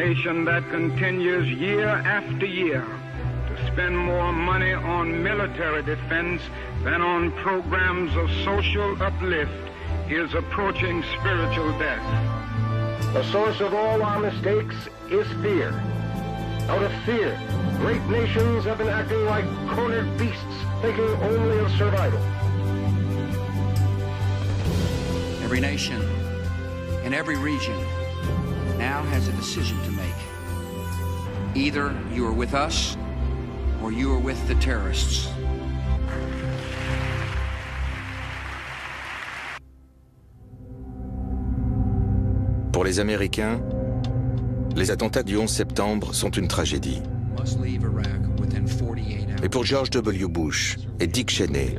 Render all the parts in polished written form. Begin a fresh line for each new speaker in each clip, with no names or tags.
nation that continues year after year to spend more money on military defense than on programs of social uplift is approaching spiritual death.
The source of all our mistakes is fear. Out of fear, great nations have been acting like cornered beasts, thinking only of survival.
Every nation in every region now has a decision to make. Either you are with us or you are with the terrorists.
Pour les Américains, les attentats du 11 septembre sont une tragédie. Mais pour George W. Bush et Dick Cheney,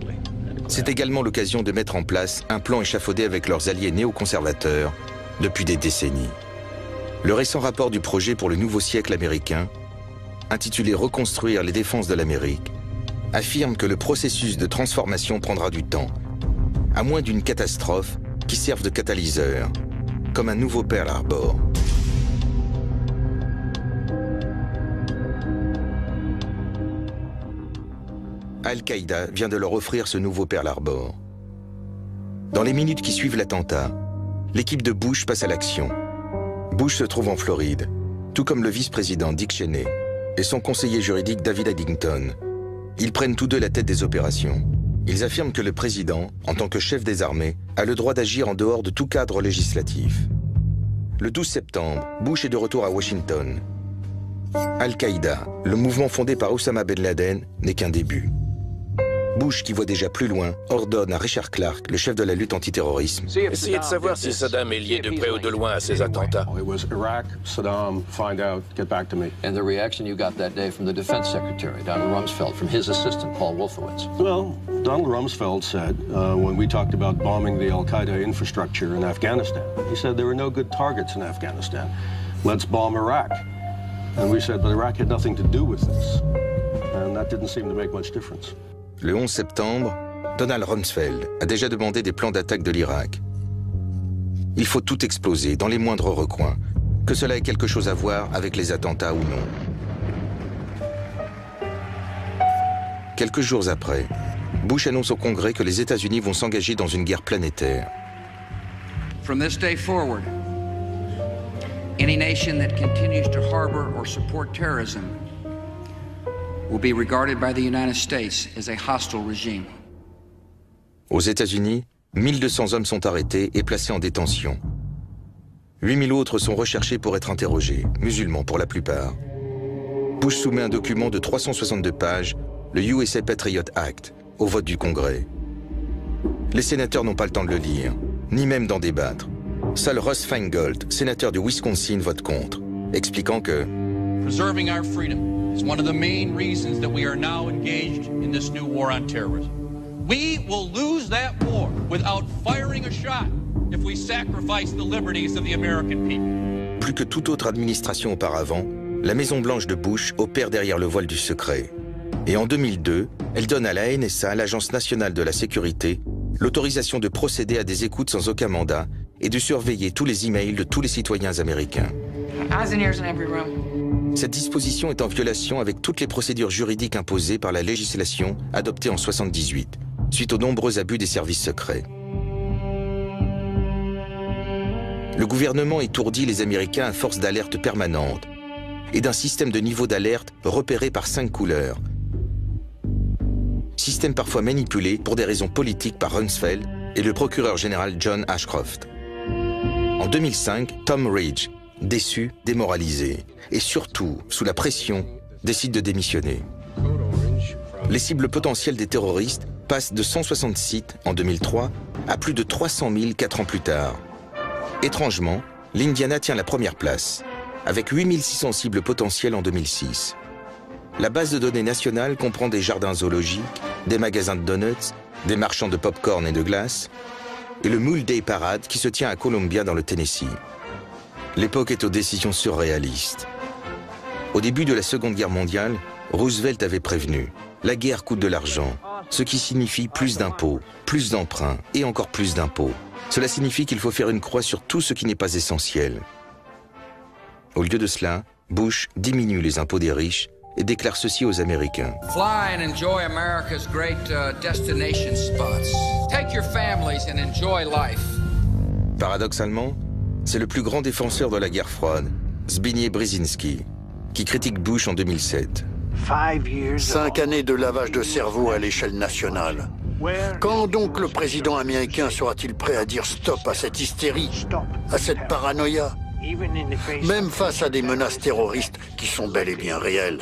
c'est également l'occasion de mettre en place un plan échafaudé avec leurs alliés néoconservateurs depuis des décennies. Le récent rapport du projet pour le nouveau siècle américain, intitulé « Reconstruire les défenses de l'Amérique », affirme que le processus de transformation prendra du temps, à moins d'une catastrophe qui serve de catalyseur, comme un nouveau Pearl Harbor. Al-Qaïda vient de leur offrir ce nouveau Pearl Harbor. Dans les minutes qui suivent l'attentat, l'équipe de Bush passe à l'action. Bush se trouve en Floride, tout comme le vice-président Dick Cheney et son conseiller juridique David Addington. Ils prennent tous deux la tête des opérations. Ils affirment que le président, en tant que chef des armées, a le droit d'agir en dehors de tout cadre législatif. Le 12 septembre, Bush est de retour à Washington. Al-Qaïda, le mouvement fondé par Osama Ben Laden, n'est qu'un début. Bush, qui voit déjà plus loin, ordonne à Richard Clark, le chef de la lutte antiterrorisme,
essayez de savoir si Saddam est lié de près ou de loin à ces attentats.
It was Iraq, Saddam, find out, get back to me.
And the reaction you got that day from the defense secretary, Donald Rumsfeld, from his assistant, Paul Wolfowitz.
Well, Donald Rumsfeld said, when we talked about bombing the Al-Qaeda infrastructure in Afghanistan, he said there were no good targets in Afghanistan. Let's bomb Iraq. And we said, but Iraq had nothing to do with this. And that didn't seem to make much difference.
Le 11 septembre, Donald Rumsfeld a déjà demandé des plans d'attaque de l'Irak. Il faut tout exploser dans les moindres recoins, que cela ait quelque chose à voir avec les attentats ou non. Quelques jours après, Bush annonce au Congrès que les États-Unis vont s'engager dans une guerre planétaire.
From this day forward, any nation that continues to harbor or support terrorism will be regarded by the United States as a hostile regime.
Aux États-Unis, 1200 hommes sont arrêtés et placés en détention. 8000 autres sont recherchés pour être interrogés, musulmans pour la plupart. Bush soumet un document de 362 pages, le USA Patriot Act, au vote du Congrès. Les sénateurs n'ont pas le temps de le lire, ni même d'en débattre. Seul Russ Feingold, sénateur du Wisconsin, vote contre, expliquant que
preserving our freedom is one of the main reasons that we are now engaged in this new war on terrorism. We will lose that war without firing a shot if we sacrifice the liberties of the American people.
Plus que toute autre administration auparavant, la Maison-Blanche de Bush opère derrière le voile du secret. Et en 2002, elle donne à la NSA, l'Agence nationale de la sécurité, l'autorisation de procéder à des écoutes sans aucun mandat et de surveiller tous les emails de tous les citoyens américains. Cette disposition est en violation avec toutes les procédures juridiques imposées par la législation adoptée en 1978, suite aux nombreux abus des services secrets. Le gouvernement étourdit les Américains à force d'alertes permanentes et d'un système de niveau d'alerte repéré par 5 couleurs. Système parfois manipulé pour des raisons politiques par Rumsfeld et le procureur général John Ashcroft. En 2005, Tom Ridge, déçu, démoralisé et surtout sous la pression, décide de démissionner. Les cibles potentielles des terroristes passent de 160 sites en 2003 à plus de 300 000 4 ans plus tard. Étrangement, l'Indiana tient la première place, avec 8600 cibles potentielles en 2006. La base de données nationale comprend des jardins zoologiques, des magasins de donuts, des marchands de pop-corn et de glace, et le Mule Day Parade qui se tient à Columbia dans le Tennessee. L'époque est aux décisions surréalistes. Au début de la Seconde Guerre mondiale, Roosevelt avait prévenu « La guerre coûte de l'argent », ce qui signifie plus d'impôts, plus d'emprunts et encore plus d'impôts. Cela signifie qu'il faut faire une croix sur tout ce qui n'est pas essentiel. Au lieu de cela, Bush diminue les impôts des riches et déclare ceci aux Américains.
Fly and enjoy America's great destination spots. Take your families and enjoy life.
Paradoxalement, c'est le plus grand défenseur de la guerre froide, Zbigniew Brzezinski, qui critique Bush en 2007.
5 années de lavage de cerveau à l'échelle nationale. Quand donc le président américain sera-t-il prêt à dire stop à cette hystérie, à cette paranoïa? Même face à des menaces terroristes qui sont bel et bien réelles,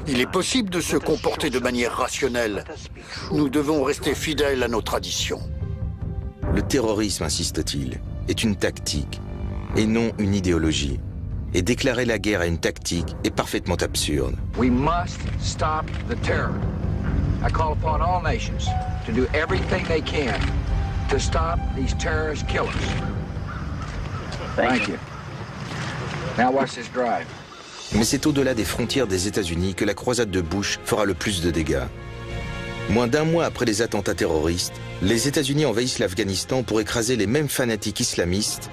il est possible de se comporter de manière rationnelle. Nous devons rester fidèles à nos traditions.
Le terrorisme, insiste-t-il, est une tactique et non une idéologie. Et déclarer la guerre à une tactique est parfaitement absurde.
We must stop the terror. I call upon all nations to do everything they can to stop these terrorist killers. Thank you. Now watch this drive.
Mais c'est au-delà des frontières des États-Unis que la croisade de Bush fera le plus de dégâts. Moins d'un mois après les attentats terroristes, les États-Unis envahissent l'Afghanistan pour écraser les mêmes fanatiques islamistes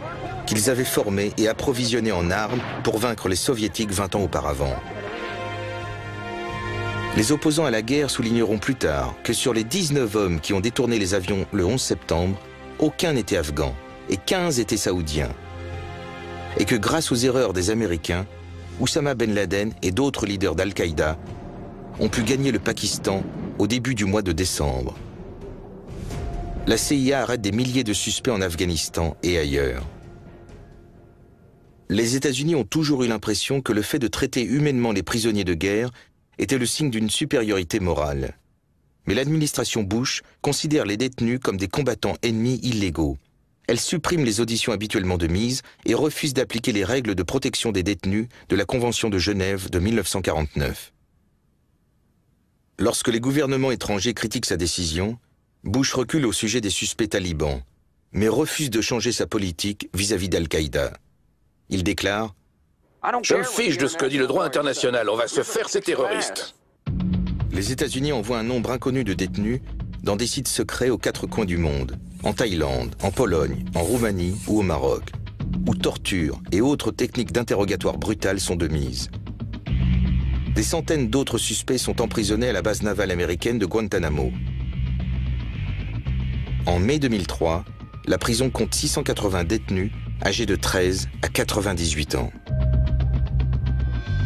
qu'ils avaient formés et approvisionnés en armes pour vaincre les Soviétiques 20 ans auparavant. Les opposants à la guerre souligneront plus tard que sur les 19 hommes qui ont détourné les avions le 11 septembre, aucun n'était afghan et 15 étaient saoudiens. Et que grâce aux erreurs des Américains, Oussama Ben Laden et d'autres leaders d'Al-Qaïda ont pu gagner le Pakistan au début du mois de décembre. La CIA arrête des milliers de suspects en Afghanistan et ailleurs. Les États-Unis ont toujours eu l'impression que le fait de traiter humainement les prisonniers de guerre était le signe d'une supériorité morale. Mais l'administration Bush considère les détenus comme des combattants ennemis illégaux. Elle supprime les auditions habituellement de mise et refuse d'appliquer les règles de protection des détenus de la Convention de Genève de 1949. Lorsque les gouvernements étrangers critiquent sa décision, Bush recule au sujet des suspects talibans, mais refuse de changer sa politique vis-à-vis d'Al-Qaïda. Il déclare
« Je me fiche de ce que dit le droit international, on va se faire ces terroristes !»
Les États-Unis envoient un nombre inconnu de détenus dans des sites secrets aux 4 coins du monde, en Thaïlande, en Pologne, en Roumanie ou au Maroc, où torture et autres techniques d'interrogatoire brutales sont de mise. Des centaines d'autres suspects sont emprisonnés à la base navale américaine de Guantanamo. En mai 2003, la prison compte 680 détenus âgés de 13 à 98 ans.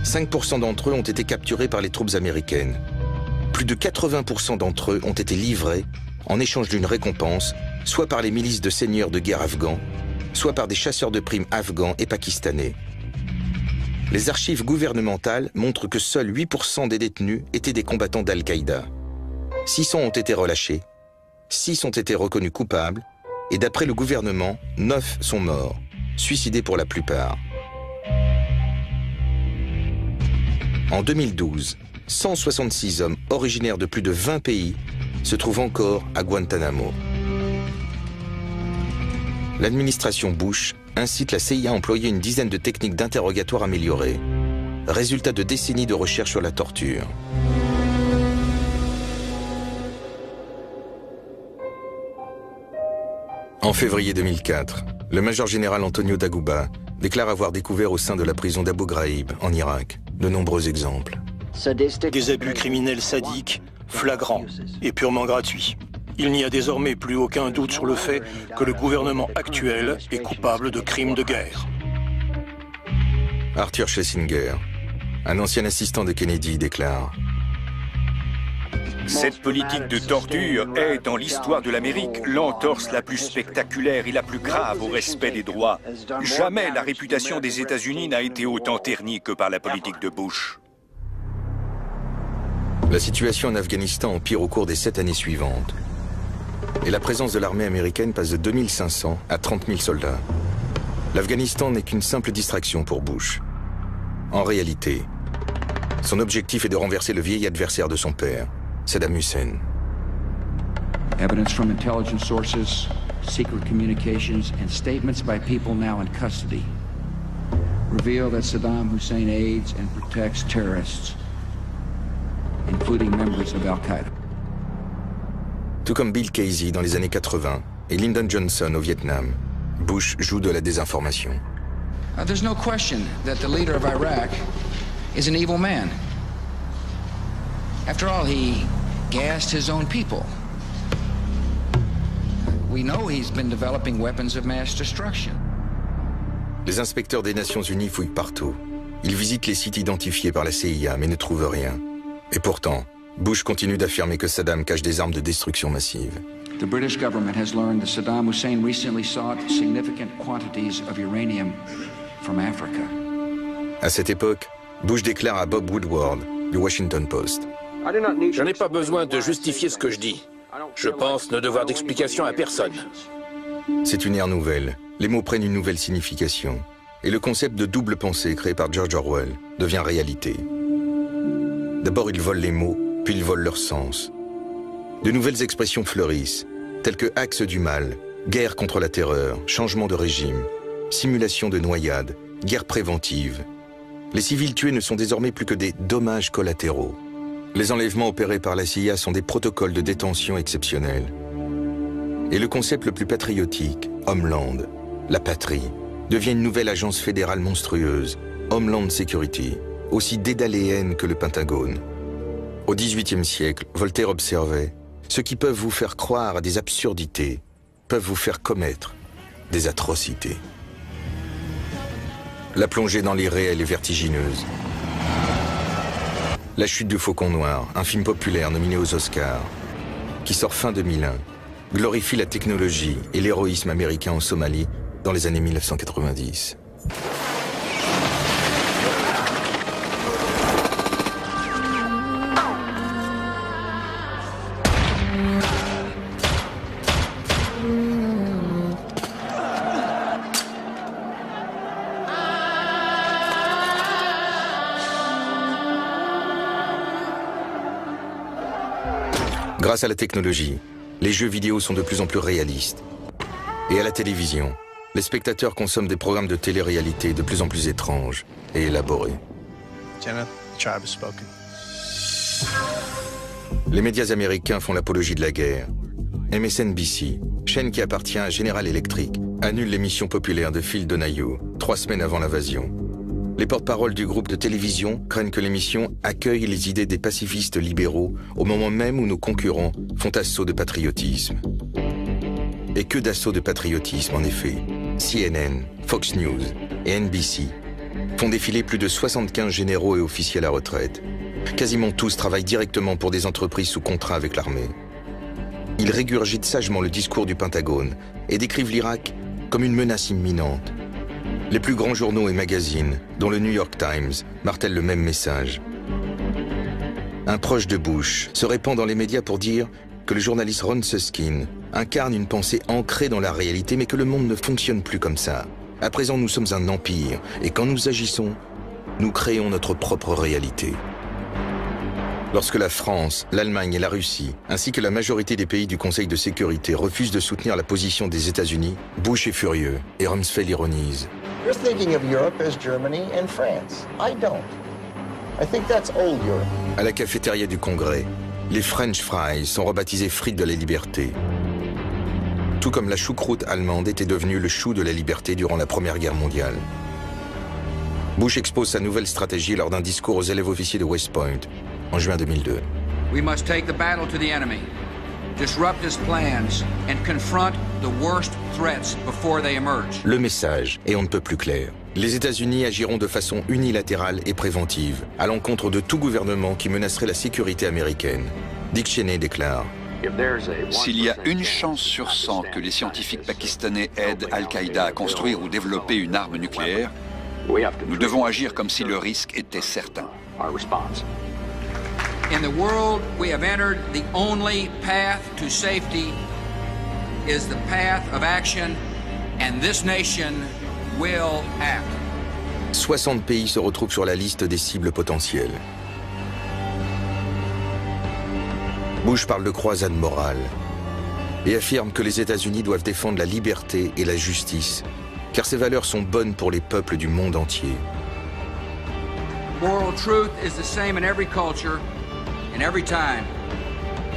5% d'entre eux ont été capturés par les troupes américaines. Plus de 80% d'entre eux ont été livrés en échange d'une récompense, soit par les milices de seigneurs de guerre afghans, soit par des chasseurs de primes afghans et pakistanais. Les archives gouvernementales montrent que seuls 8% des détenus étaient des combattants d'Al-Qaïda. 600 ont été relâchés, 6 ont été reconnus coupables, et d'après le gouvernement, 9 sont morts, suicidés pour la plupart. En 2012, 166 hommes originaires de plus de 20 pays se trouvent encore à Guantanamo. L'administration Bush incite la CIA à employer une dizaine de techniques d'interrogatoire améliorées, résultat de décennies de recherche sur la torture. En février 2004, le major général Antonio Daguba déclare avoir découvert au sein de la prison d'Abu Ghraib, en Irak, de nombreux exemples.
Des abus criminels sadiques, flagrants et purement gratuits. Il n'y a désormais plus aucun doute sur le fait que le gouvernement actuel est coupable de crimes de guerre.
Arthur Schlesinger, un ancien assistant de Kennedy, déclare:
Cette politique de torture est, dans l'histoire de l'Amérique, l'entorse la plus spectaculaire et la plus grave au respect des droits. Jamais la réputation des États-Unis n'a été autant ternie que par la politique de Bush.
La situation en Afghanistan empire au cours des 7 années suivantes. Et la présence de l'armée américaine passe de 2500 à 30 000 soldats. L'Afghanistan n'est qu'une simple distraction pour Bush. En réalité, son objectif est de renverser le vieil adversaire de son père, Saddam Hussein.
Evidence from intelligence sources, secret communications, and statements by people now in custody reveal that Saddam Hussein aids and protects terrorists, including members of Al-Qaeda.
Tout comme Bill Casey dans les années 80 et Lyndon Johnson au Vietnam, Bush joue de la désinformation.
There's no question that the leader of Iraq is an evil man. After all, he gassed his own people. We know he's been developing weapons of mass destruction.
Les inspecteurs des Nations Unies fouillent partout. Ils visitent les sites identifiés par la CIA, mais ne trouvent rien. Et pourtant, Bush continue d'affirmer que Saddam cache des armes de destruction massive.
The British government has learned that Saddam Hussein recently sought significant quantities of uranium from Africa.
À cette époque, Bush déclare à Bob Woodward, du Washington Post.
Je n'ai pas besoin de justifier ce que je dis. Je pense ne devoir d'explication à personne.
C'est une ère nouvelle. Les mots prennent une nouvelle signification. Et le concept de double pensée créé par George Orwell devient réalité. D'abord, ils volent les mots, puis ils volent leur sens. De nouvelles expressions fleurissent, telles que axe du mal, guerre contre la terreur, changement de régime, simulation de noyade, guerre préventive. Les civils tués ne sont désormais plus que des dommages collatéraux. Les enlèvements opérés par la CIA sont des protocoles de détention exceptionnels. Et le concept le plus patriotique, Homeland, la patrie, devient une nouvelle agence fédérale monstrueuse, Homeland Security, aussi dédaléenne que le Pentagone. Au XVIIIe siècle, Voltaire observait « Ceux qui peuvent vous faire croire à des absurdités peuvent vous faire commettre des atrocités. » La plongée dans l'irréel est vertigineuse. La chute du Faucon Noir, un film populaire nominé aux Oscars, qui sort fin 2001, glorifie la technologie et l'héroïsme américain en Somalie dans les années 1990. Grâce à la technologie, les jeux vidéo sont de plus en plus réalistes. Et à la télévision, les spectateurs consomment des programmes de télé-réalité de plus en plus étranges et élaborés. Les médias américains font l'apologie de la guerre. MSNBC, chaîne qui appartient à General Electric, annule l'émission populaire de Phil Donahue, 3 semaines avant l'invasion. Les porte-paroles du groupe de télévision craignent que l'émission accueille les idées des pacifistes libéraux au moment même où nos concurrents font assaut de patriotisme. Et que d'assaut de patriotisme, en effet. CNN, Fox News et NBC font défiler plus de 75 généraux et officiers à la retraite. Quasiment tous travaillent directement pour des entreprises sous contrat avec l'armée. Ils régurgitent sagement le discours du Pentagone et décrivent l'Irak comme une menace imminente. Les plus grands journaux et magazines, dont le New York Times, martèlent le même message. Un proche de Bush se répand dans les médias pour dire que le journaliste Ron Suskind incarne une pensée ancrée dans la réalité, mais que le monde ne fonctionne plus comme ça. À présent, nous sommes un empire, et quand nous agissons, nous créons notre propre réalité. Lorsque la France, l'Allemagne et la Russie, ainsi que la majorité des pays du Conseil de sécurité refusent de soutenir la position des États-Unis, Bush est furieux et Rumsfeld ironise.
You're thinking of Europe as Germany and France. I don't. I think that's old Europe.
À la cafétéria du Congrès, les French fries sont rebaptisés frites de la liberté. Tout comme la choucroute allemande était devenue le chou de la liberté durant la Première Guerre mondiale. Bush expose sa nouvelle stratégie lors d'un discours aux élèves officiers de West Point en juin 2002.
We must take the battle to the enemy, disrupt his plans, and confront the worst threats before they emerge.
Le message est on ne peut plus clair. Les États-Unis agiront de façon unilatérale et préventive à l'encontre de tout gouvernement qui menacerait la sécurité américaine. Dick Cheney déclare:
S'il y a une chance sur 100 que les scientifiques pakistanais aident Al-Qaïda à construire ou développer une arme nucléaire, nous devons agir comme si le risque était certain.
In the world we have entered, the only path to safety is the path of action, and this nation will act.
60 pays se retrouvent sur la liste des cibles potentielles. Bush parle de croisade morale et affirme que les États-Unis doivent défendre la liberté et la justice, car ces valeurs sont bonnes pour les peuples du monde entier.
Moral truth is the same in every culture, in every time,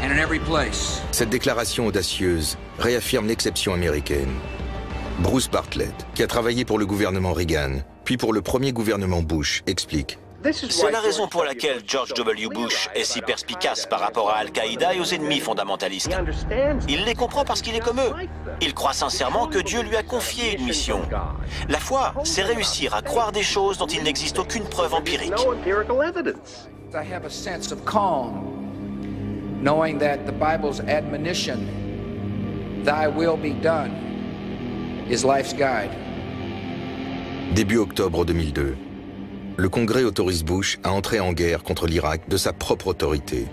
and in every place.
Cette déclaration audacieuse réaffirme l'exception américaine. Bruce Bartlett, qui a travaillé pour le gouvernement Reagan, puis pour le premier gouvernement Bush, explique.
C'est la raison pour laquelle George W. Bush est si perspicace par rapport à Al-Qaïda et aux ennemis fondamentalistes. Il les comprend parce qu'il est comme eux. Il croit sincèrement que Dieu lui a confié une mission. La foi, c'est réussir à croire des choses dont il n'existe aucune preuve empirique.
I have a sense of calm, knowing that the Bible's admonition, "Thy will be done," is life's guide.
Début octobre 2002, le Congrès autorise Bush à entrer en guerre contre l'Irak de sa propre autorité,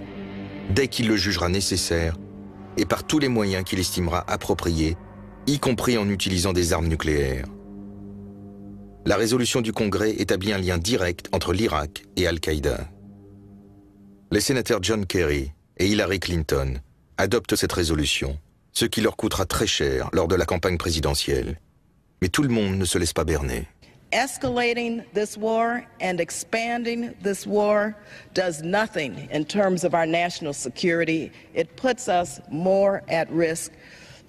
dès qu'il le jugera nécessaire et par tous les moyens qu'il estimera appropriés, y compris en utilisant des armes nucléaires. La résolution du Congrès établit un lien direct entre l'Irak et Al-Qaïda. Les sénateurs John Kerry et Hillary Clinton adoptent cette résolution, ce qui leur coûtera très cher lors de la campagne présidentielle. Mais tout le monde ne se laisse pas berner.
Escalating this war and expanding this war does nothing in terms of our national security. It puts us more at risk.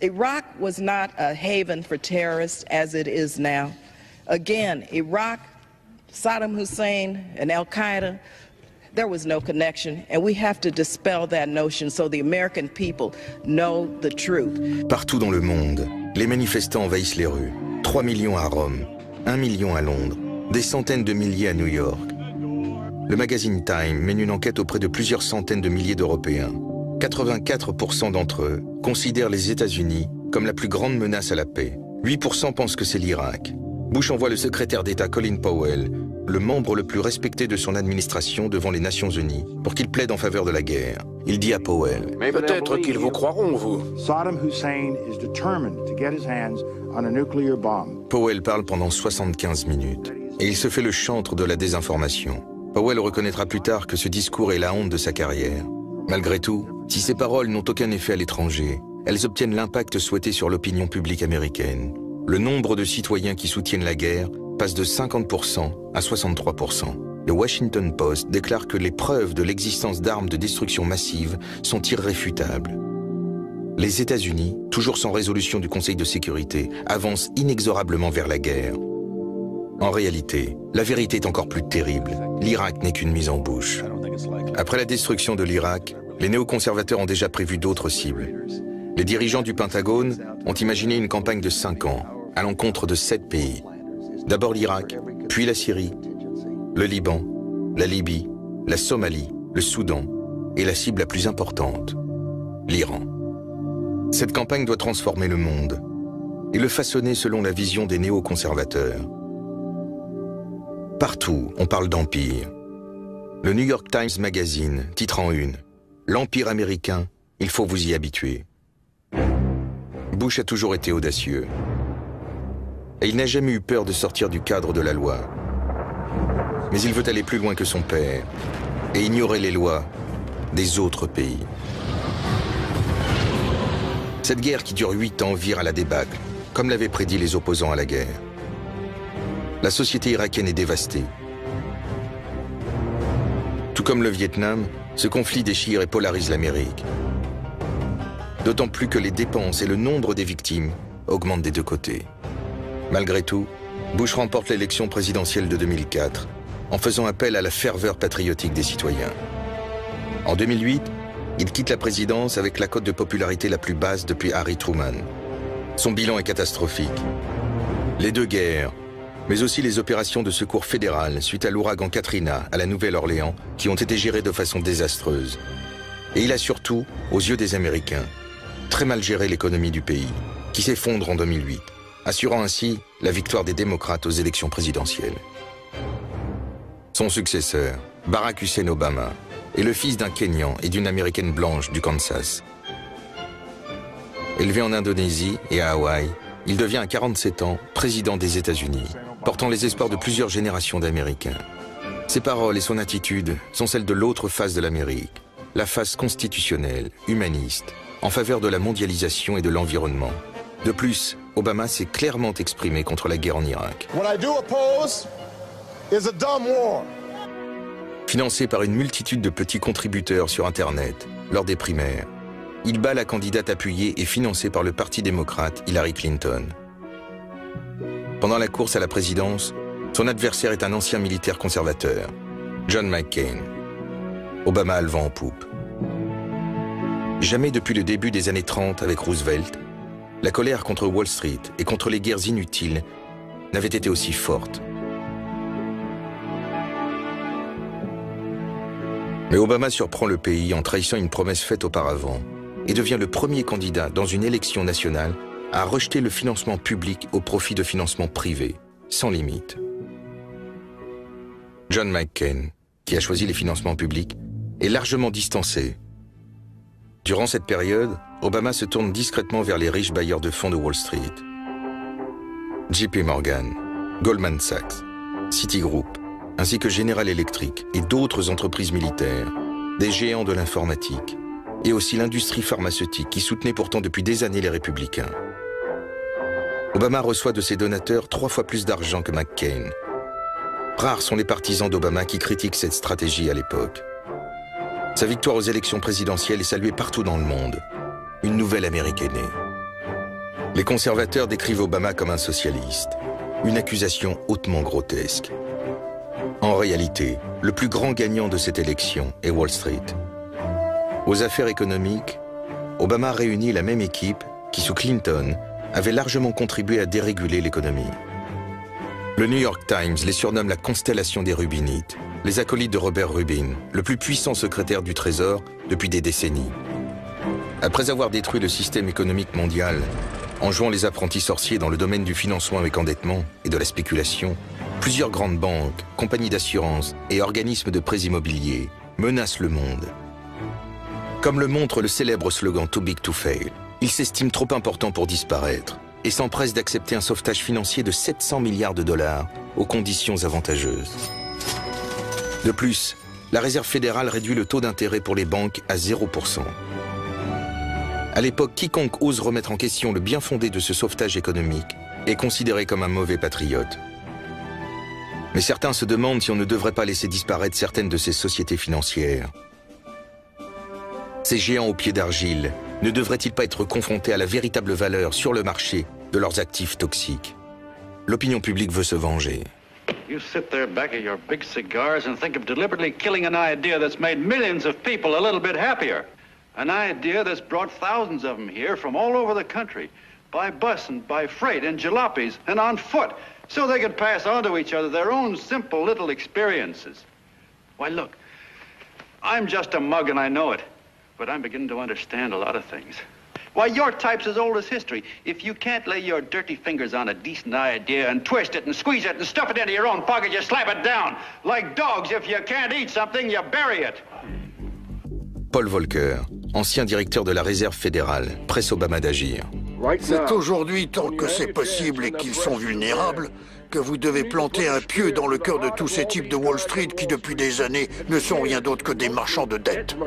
Iraq was not a haven for terrorists as it is now. Again, Iraq, Saddam Hussein and Al-Qaeda, there was no connection, and we have to dispel that notion so the American people know the truth.
Partout dans le monde, les manifestants envahissent les rues. 3 millions à Rome, 1 million à Londres, des centaines de milliers à New York. Le magazine Time mène une enquête auprès de plusieurs centaines de milliers d'Européens. 84% d'entre eux considèrent les États-Unis comme la plus grande menace à la paix. 8% pensent que c'est l'Irak. Bush envoie le secrétaire d'État Colin Powell, le membre le plus respecté de son administration, devant les Nations Unies, pour qu'il plaide en faveur de la guerre. Il dit à Powell:
« Peut-être qu'ils vous croiront, vous. »
Saddam Hussein is determined to get his hands on a nuclear bomb.
Powell parle pendant 75 minutes, et il se fait le chantre de la désinformation. Powell reconnaîtra plus tard que ce discours est la honte de sa carrière. Malgré tout, si ces paroles n'ont aucun effet à l'étranger, elles obtiennent l'impact souhaité sur l'opinion publique américaine. Le nombre de citoyens qui soutiennent la guerre passe de 50% à 63%. Le Washington Post déclare que les preuves de l'existence d'armes de destruction massive sont irréfutables. Les États-Unis, toujours sans résolution du Conseil de sécurité, avancent inexorablement vers la guerre. En réalité, la vérité est encore plus terrible. L'Irak n'est qu'une mise en bouche. Après la destruction de l'Irak, les néoconservateurs ont déjà prévu d'autres cibles. Les dirigeants du Pentagone ont imaginé une campagne de 5 ans à l'encontre de 7 pays. D'abord l'Irak, puis la Syrie, le Liban, la Libye, la Somalie, le Soudan et la cible la plus importante, l'Iran. Cette campagne doit transformer le monde et le façonner selon la vision des néoconservateurs. Partout, on parle d'empire. Le New York Times Magazine titre en une « L'empire américain, il faut vous y habituer ». Bush a toujours été audacieux. Et il n'a jamais eu peur de sortir du cadre de la loi. Mais il veut aller plus loin que son père et ignorer les lois des autres pays. Cette guerre qui dure 8 ans vire à la débâcle, comme l'avaient prédit les opposants à la guerre. La société irakienne est dévastée. Tout comme le Vietnam, ce conflit déchire et polarise l'Amérique. D'autant plus que les dépenses et le nombre des victimes augmentent des deux côtés. Malgré tout, Bush remporte l'élection présidentielle de 2004 en faisant appel à la ferveur patriotique des citoyens. En 2008, il quitte la présidence avec la cote de popularité la plus basse depuis Harry Truman. Son bilan est catastrophique. Les deux guerres, mais aussi les opérations de secours fédéral suite à l'ouragan Katrina à la Nouvelle-Orléans qui ont été gérées de façon désastreuse. Et il a surtout, aux yeux des Américains, très mal géré l'économie du pays, qui s'effondre en 2008. Assurant ainsi la victoire des démocrates aux élections présidentielles. Son successeur, Barack Hussein Obama, est le fils d'un Kenyan et d'une Américaine blanche du Kansas. Élevé en Indonésie et à Hawaï, il devient à 47 ans président des États-Unis, portant les espoirs de plusieurs générations d'Américains. Ses paroles et son attitude sont celles de l'autre face de l'Amérique, la face constitutionnelle, humaniste, en faveur de la mondialisation et de l'environnement. De plus, Obama s'est clairement exprimé contre la guerre en Irak. Financé par une multitude de petits contributeurs sur Internet, lors des primaires, il bat la candidate appuyée et financée par le Parti démocrate Hillary Clinton. Pendant la course à la présidence, Son adversaire est un ancien militaire conservateur, John McCain. Obama a le vent en poupe. Jamais depuis le début des années 30 avec Roosevelt, la colère contre Wall Street et contre les guerres inutiles n'avait été aussi forte. Mais Obama surprend le pays en trahissant une promesse faite auparavant et devient le premier candidat dans une élection nationale à rejeter le financement public au profit de financements privés, sans limite. John McCain, qui a choisi les financements publics, est largement distancé. Durant cette période, Obama se tourne discrètement vers les riches bailleurs de fonds de Wall Street. JP Morgan, Goldman Sachs, Citigroup, ainsi que General Electric et d'autres entreprises militaires, des géants de l'informatique, et aussi l'industrie pharmaceutique qui soutenait pourtant depuis des années les républicains. Obama reçoit de ses donateurs 3 fois plus d'argent que McCain. Rares sont les partisans d'Obama qui critiquent cette stratégie à l'époque. Sa victoire aux élections présidentielles est saluée partout dans le monde. Une nouvelle Amérique est née. Les conservateurs décrivent Obama comme un socialiste. Une accusation hautement grotesque. En réalité, le plus grand gagnant de cette élection est Wall Street. Aux affaires économiques, Obama réunit la même équipe qui, sous Clinton, avait largement contribué à déréguler l'économie. Le New York Times les surnomme la constellation des Rubinites, les acolytes de Robert Rubin, le plus puissant secrétaire du Trésor depuis des décennies. Après avoir détruit le système économique mondial, en jouant les apprentis sorciers dans le domaine du financement avec endettement et de la spéculation, plusieurs grandes banques, compagnies d'assurance et organismes de prêts immobiliers menacent le monde. Comme le montre le célèbre slogan « Too big to fail », il s'estime trop important pour disparaître et s'empresse d'accepter un sauvetage financier de 700 milliards de dollars aux conditions avantageuses. De plus, la Réserve fédérale réduit le taux d'intérêt pour les banques à 0%. À l'époque, quiconque ose remettre en question le bien fondé de ce sauvetage économique est considéré comme un mauvais patriote. Mais certains se demandent si on ne devrait pas laisser disparaître certaines de ces sociétés financières. Ces géants aux pieds d'argile ne devraient-ils pas être confrontés à la véritable valeur sur le marché de leurs actifs toxiques? L'opinion publique veut se venger.
You sit there back at your big cigars and think of deliberately killing an idea that's made millions of people a little bit happier. An idea that's brought thousands of them here from all over the country, by bus and by freight and jalopies and on foot, so they could pass on to each other their own simple little experiences. Why, look, I'm just a mug and I know it, but I'm beginning to understand a lot of things. Why, your type's as old as history. If you can't lay your dirty fingers on a decent idea and twist it and squeeze it and stuff it into your own pocket, you slap it down. Like dogs, if you can't eat something, you bury it.
Paul Volcker, ancien directeur de la Réserve fédérale, presse Obama d'agir.
C'est aujourd'hui, tant que c'est possible et qu'ils sont vulnérables, que vous devez planter un pieu dans le cœur de tous ces types de Wall Street qui, depuis des années, ne sont rien d'autre que des marchands de dettes.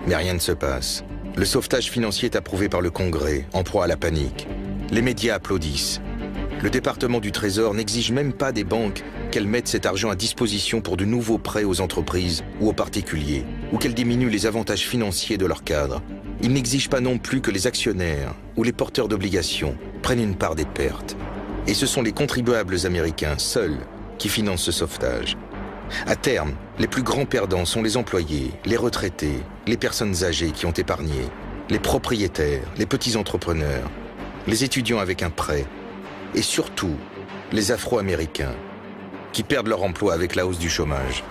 Mais rien ne se passe. Le sauvetage financier est approuvé par le Congrès, en proie à la panique. Les médias applaudissent. Le département du Trésor n'exige même pas des banques qu'elles mettent cet argent à disposition pour de nouveaux prêts aux entreprises ou aux particuliers, ou qu'elles diminuent les avantages financiers de leurs cadres. Il n'exige pas non plus que les actionnaires ou les porteurs d'obligations prennent une part des pertes. Et ce sont les contribuables américains seuls qui financent ce sauvetage. À terme, les plus grands perdants sont les employés, les retraités, les personnes âgées qui ont épargné, les propriétaires, les petits entrepreneurs, les étudiants avec un prêt, et surtout les Afro-Américains qui perdent leur emploi avec la hausse du chômage.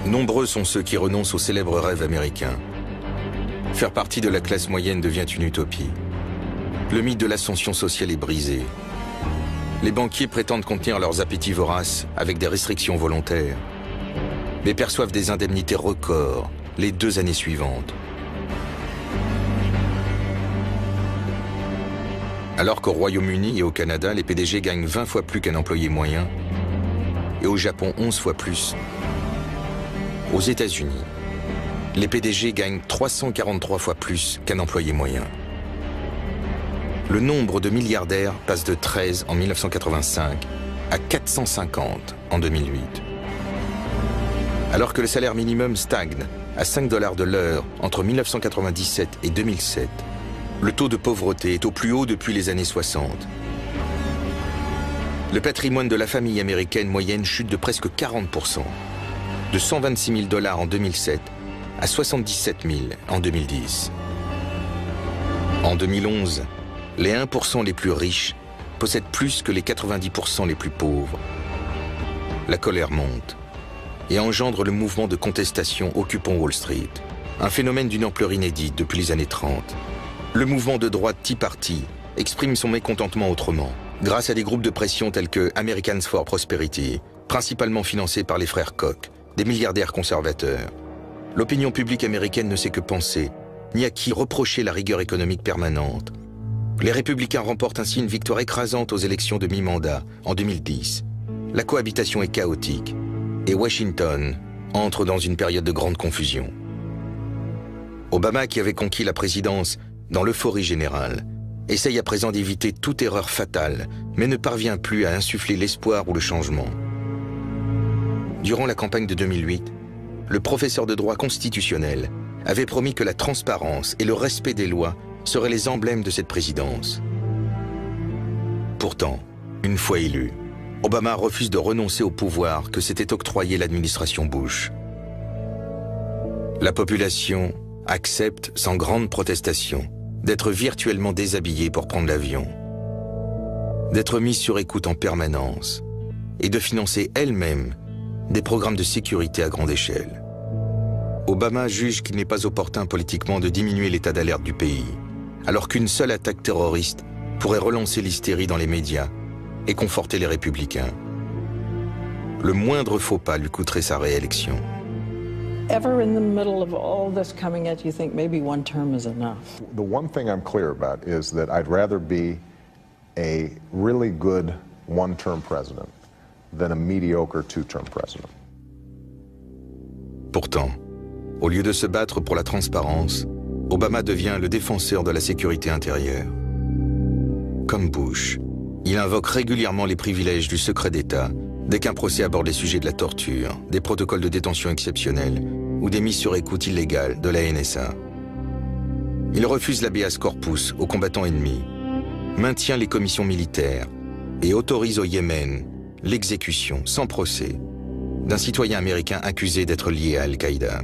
Nombreux sont ceux qui renoncent au célèbre rêve américain. Faire partie de la classe moyenne devient une utopie. Le mythe de l'ascension sociale est brisé. Les banquiers prétendent contenir leurs appétits voraces avec des restrictions volontaires, mais perçoivent des indemnités records les 2 années suivantes. Alors qu'au Royaume-Uni et au Canada, les PDG gagnent 20 fois plus qu'un employé moyen, et au Japon 11 fois plus. Aux États-Unis, les PDG gagnent 343 fois plus qu'un employé moyen. Le nombre de milliardaires passe de 13 en 1985 à 450 en 2008. Alors que le salaire minimum stagne à 5 $ de l'heure entre 1997 et 2007, le taux de pauvreté est au plus haut depuis les années 60. Le patrimoine de la famille américaine moyenne chute de presque 40%, de 126 000 $ en 2007 à 77 000 en 2010. En 2011, les 1% les plus riches possèdent plus que les 90% les plus pauvres. La colère monte et engendre le mouvement de contestation Occupons Wall Street, un phénomène d'une ampleur inédite depuis les années 30. Le mouvement de droite Tea Party exprime son mécontentement autrement, grâce à des groupes de pression tels que Americans for Prosperity, principalement financés par les frères Koch, des milliardaires conservateurs. L'opinion publique américaine ne sait que penser, ni à qui reprocher la rigueur économique permanente. Les républicains remportent ainsi une victoire écrasante aux élections de mi-mandat en 2010. La cohabitation est chaotique et Washington entre dans une période de grande confusion. Obama, qui avait conquis la présidence dans l'euphorie générale, essaye à présent d'éviter toute erreur fatale, mais ne parvient plus à insuffler l'espoir ou le changement. Durant la campagne de 2008, le professeur de droit constitutionnel avait promis que la transparence et le respect des lois seraient les emblèmes de cette présidence. Pourtant, une fois élu, Obama refuse de renoncer au pouvoir que s'était octroyé l'administration Bush. La population accepte sans grande protestation d'être virtuellement déshabillée pour prendre l'avion, d'être mise sur écoute en permanence et de financer elle-même des programmes de sécurité à grande échelle. Obama juge qu'il n'est pas opportun politiquement de diminuer l'état d'alerte du pays, alors qu'une seule attaque terroriste pourrait relancer l'hystérie dans les médias et conforter les républicains. Le moindre faux pas lui coûterait sa réélection.
Ever in the middle of all this coming at you think maybe one term is enough?
The one thing I'm clear about is that I'd rather be a really good one-term president than a mediocre two-term president.
Pourtant, au lieu de se battre pour la transparence, Obama devient le défenseur de la sécurité intérieure. Comme Bush, il invoque régulièrement les privilèges du secret d'État dès qu'un procès aborde les sujets de la torture, des protocoles de détention exceptionnels ou des mises sur écoute illégales de la NSA. Il refuse l'habeas corpus aux combattants ennemis, maintient les commissions militaires et autorise au Yémen l'exécution sans procès d'un citoyen américain accusé d'être lié à Al-Qaïda.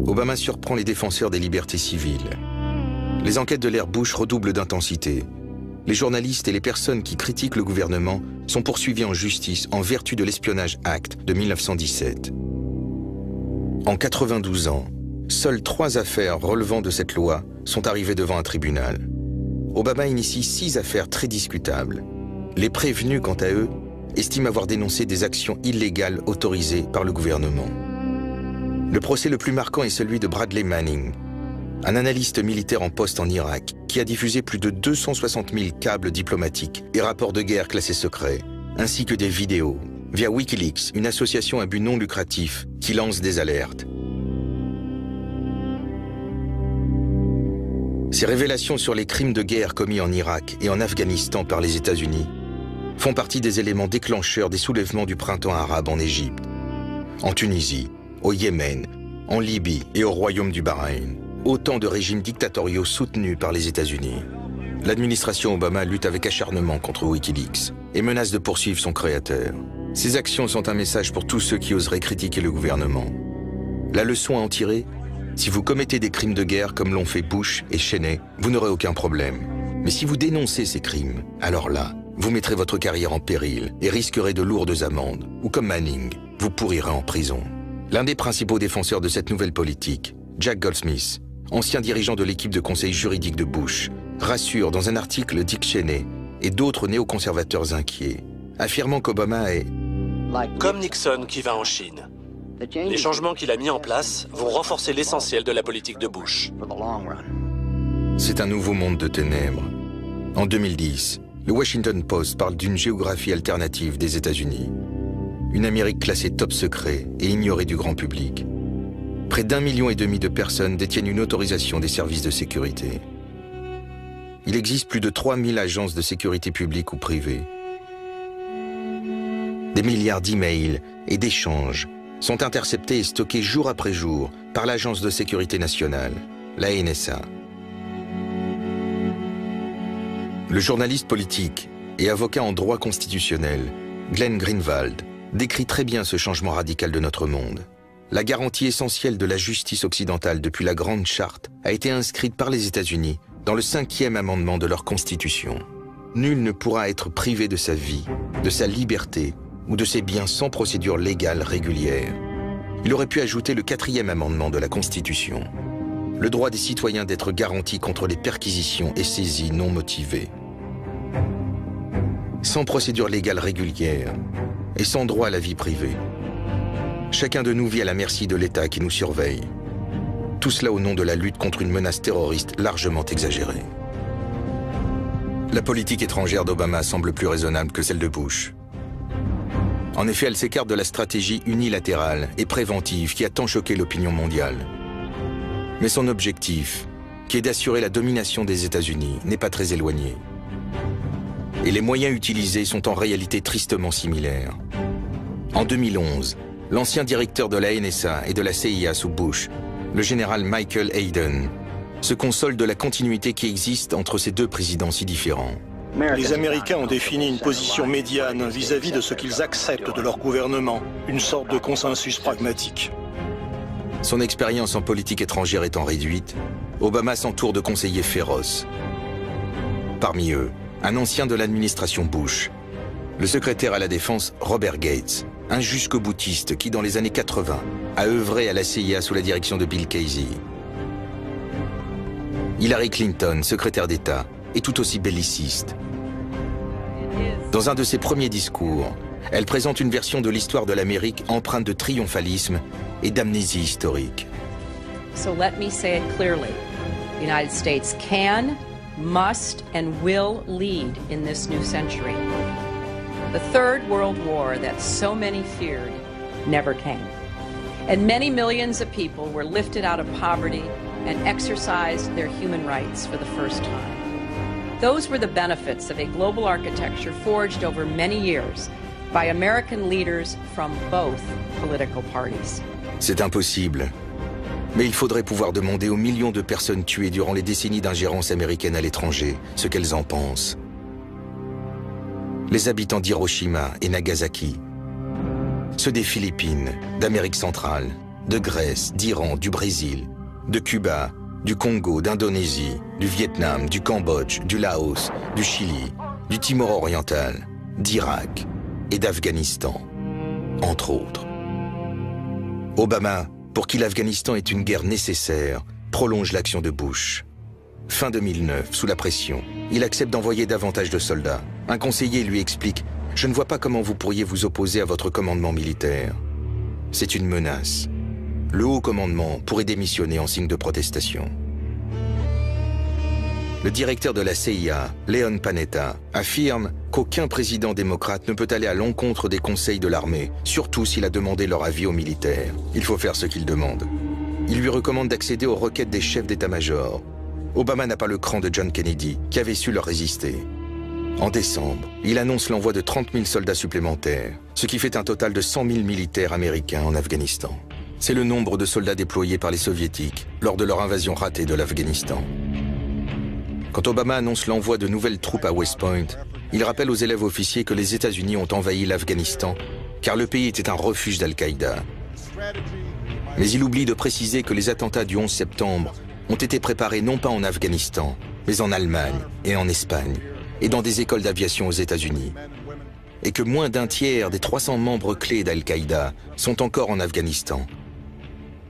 Obama surprend les défenseurs des libertés civiles. Les enquêtes de l'ère Bush redoublent d'intensité. Les journalistes et les personnes qui critiquent le gouvernement sont poursuivis en justice en vertu de l'Espionnage Act de 1917. En 92 ans, seules 3 affaires relevant de cette loi sont arrivées devant un tribunal. Obama initie 6 affaires très discutables. Les prévenus, quant à eux, estiment avoir dénoncé des actions illégales autorisées par le gouvernement. Le procès le plus marquant est celui de Bradley Manning, un analyste militaire en poste en Irak qui a diffusé plus de 260 000 câbles diplomatiques et rapports de guerre classés secrets, ainsi que des vidéos, via Wikileaks, une association à but non lucratif qui lance des alertes. Ces révélations sur les crimes de guerre commis en Irak et en Afghanistan par les États-Unis font partie des éléments déclencheurs des soulèvements du printemps arabe en Égypte, en Tunisie, au Yémen, en Libye et au Royaume du Bahreïn. Autant de régimes dictatoriaux soutenus par les États-Unis. L'administration Obama lutte avec acharnement contre Wikileaks et menace de poursuivre son créateur. Ces actions sont un message pour tous ceux qui oseraient critiquer le gouvernement. La leçon à en tirer, si vous commettez des crimes de guerre comme l'ont fait Bush et Cheney, vous n'aurez aucun problème. Mais si vous dénoncez ces crimes, alors là, vous mettrez votre carrière en péril et risquerez de lourdes amendes. Ou comme Manning, vous pourrirez en prison. L'un des principaux défenseurs de cette nouvelle politique, Jack Goldsmith, ancien dirigeant de l'équipe de conseil juridique de Bush, rassure dans un article Dick Cheney et d'autres néoconservateurs inquiets, affirmant qu'Obama est
comme Nixon qui va en Chine. Les changements qu'il a mis en place vont renforcer l'essentiel de la politique de Bush.
C'est un nouveau monde de ténèbres. En 2010, le Washington Post parle d'une géographie alternative des États-Unis. Une Amérique classée top secret et ignorée du grand public. Près d'1,5 million de personnes détiennent une autorisation des services de sécurité. Il existe plus de 3000 agences de sécurité publiques ou privées. Des milliards d'emails et d'échanges sont interceptés et stockés jour après jour par l'Agence de sécurité nationale, la NSA. Le journaliste politique et avocat en droit constitutionnel, Glenn Greenwald, décrit très bien ce changement radical de notre monde. La garantie essentielle de la justice occidentale depuis la Grande Charte a été inscrite par les États-Unis dans le 5e amendement de leur Constitution. Nul ne pourra être privé de sa vie, de sa liberté ou de ses biens sans procédure légale régulière. Il aurait pu ajouter le 4e amendement de la Constitution. Le droit des citoyens d'être garantis contre les perquisitions et saisies non motivées. Sans procédure légale régulière et sans droit à la vie privée. Chacun de nous vit à la merci de l'État qui nous surveille. Tout cela au nom de la lutte contre une menace terroriste largement exagérée. La politique étrangère d'Obama semble plus raisonnable que celle de Bush. En effet, elle s'écarte de la stratégie unilatérale et préventive qui a tant choqué l'opinion mondiale. Mais son objectif, qui est d'assurer la domination des États-Unis, n'est pas très éloigné. Et les moyens utilisés sont en réalité tristement similaires. En 2011, l'ancien directeur de la NSA et de la CIA sous Bush, le général Michael Hayden, se console de la continuité qui existe entre ces deux présidents si différents.
Les Américains ont défini une position médiane vis-à-vis de ce qu'ils acceptent de leur gouvernement, une sorte de consensus pragmatique.
Son expérience en politique étrangère étant réduite, Obama s'entoure de conseillers féroces. Parmi eux, un ancien de l'administration Bush, le secrétaire à la Défense Robert Gates, un jusqu'au-boutiste qui, dans les années 80, a œuvré à la CIA sous la direction de Bill Casey. Hillary Clinton, secrétaire d'État, est tout aussi belliciste. Dans un de ses premiers discours, elle présente une version de l'histoire de l'Amérique empreinte de triomphalisme et d'amnésie historique.
So let me say it clearly. The United States can, must, and will lead in this new century. The Third World War that so many feared never came. And many millions of people were lifted out of poverty and exercised their human rights for the first time. Those were the benefits of a global architecture forged over many years by American leaders from both political parties.
C'est impossible. Mais il faudrait pouvoir demander aux millions de personnes tuées durant les décennies d'ingérence américaine à l'étranger ce qu'elles en pensent. Les habitants d'Hiroshima et Nagasaki, ceux des Philippines, d'Amérique centrale, de Grèce, d'Iran, du Brésil, de Cuba, du Congo, d'Indonésie, du Vietnam, du Cambodge, du Laos, du Chili, du Timor oriental, d'Irak et d'Afghanistan, entre autres. Obama, pour qui l'Afghanistan est une guerre nécessaire, prolonge l'action de Bush. Fin 2009, sous la pression, il accepte d'envoyer davantage de soldats. Un conseiller lui explique « Je ne vois pas comment vous pourriez vous opposer à votre commandement militaire. C'est une menace. Le haut commandement pourrait démissionner en signe de protestation. » Le directeur de la CIA, Leon Panetta, affirme qu'aucun président démocrate ne peut aller à l'encontre des conseils de l'armée, surtout s'il a demandé leur avis aux militaires. Il faut faire ce qu'il demande. Il lui recommande d'accéder aux requêtes des chefs d'état-major. Obama n'a pas le cran de John Kennedy, qui avait su leur résister. En décembre, il annonce l'envoi de 30 000 soldats supplémentaires, ce qui fait un total de 100 000 militaires américains en Afghanistan. C'est le nombre de soldats déployés par les soviétiques lors de leur invasion ratée de l'Afghanistan. Quand Obama annonce l'envoi de nouvelles troupes à West Point, il rappelle aux élèves officiers que les États-Unis ont envahi l'Afghanistan car le pays était un refuge d'Al-Qaïda. Mais il oublie de préciser que les attentats du 11 septembre ont été préparés non pas en Afghanistan, mais en Allemagne et en Espagne, et dans des écoles d'aviation aux États-Unis. Et que moins d'un tiers des 300 membres clés d'Al-Qaïda sont encore en Afghanistan.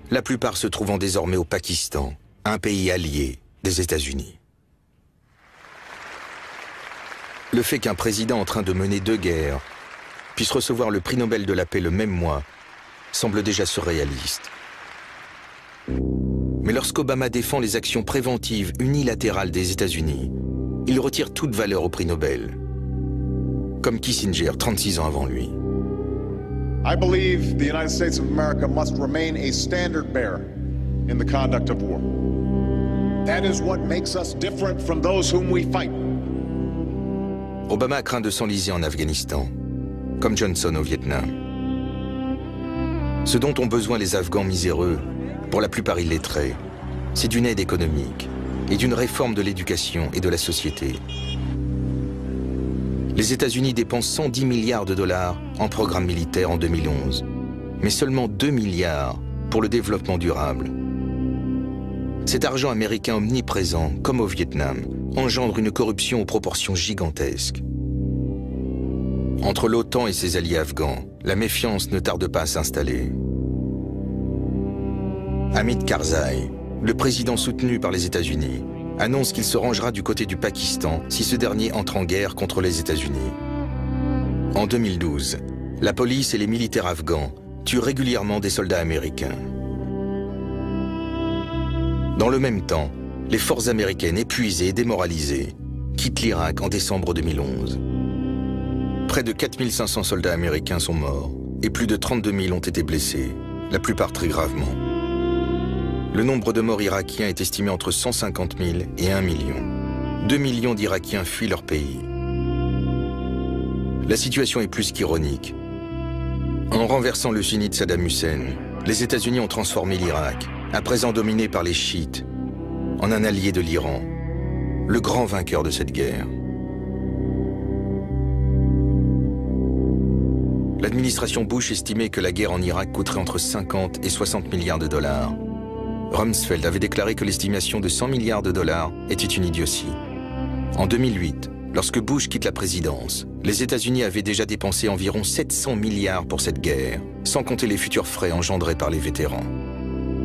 La plupart se trouvant désormais au Pakistan, un pays allié des États-Unis. Le fait qu'un président en train de mener 2 guerres puisse recevoir le prix Nobel de la paix le même mois semble déjà surréaliste. Mais lorsqu'Obama défend les actions préventives unilatérales des États-Unis, il retire toute valeur au prix Nobel. Comme Kissinger, 36 ans avant lui.
I believe the United States of America must remain a standard bearer in the conduct of war. That is what makes us different from those whom we fight.
Obama craint de s'enliser en Afghanistan, comme Johnson au Vietnam. Ce dont ont besoin les Afghans miséreux, pour la plupart illettrés, c'est d'une aide économique et d'une réforme de l'éducation et de la société. Les États-Unis dépensent 110 milliards de dollars en programme militaire en 2011, mais seulement 2 milliards pour le développement durable. Cet argent américain omniprésent, comme au Vietnam, engendre une corruption aux proportions gigantesques. Entre l'OTAN et ses alliés afghans, la méfiance ne tarde pas à s'installer. Hamid Karzai, le président soutenu par les États-Unis, annonce qu'il se rangera du côté du Pakistan si ce dernier entre en guerre contre les États-Unis. En 2012, la police et les militaires afghans tuent régulièrement des soldats américains. Dans le même temps, les forces américaines épuisées et démoralisées quittent l'Irak en décembre 2011. Près de 4500 soldats américains sont morts et plus de 32 000 ont été blessés, la plupart très gravement. Le nombre de morts irakiens est estimé entre 150 000 et 1 million. 2 millions d'Irakiens fuient leur pays. La situation est plus qu'ironique. En renversant le sunnite Saddam Hussein, les États-Unis ont transformé l'Irak, à présent dominé par les chiites, en un allié de l'Iran, le grand vainqueur de cette guerre. L'administration Bush estimait que la guerre en Irak coûterait entre 50 et 60 milliards de dollars. Rumsfeld avait déclaré que l'estimation de 100 milliards de dollars était une idiotie. En 2008, lorsque Bush quitte la présidence, les États-Unis avaient déjà dépensé environ 700 milliards pour cette guerre, sans compter les futurs frais engendrés par les vétérans.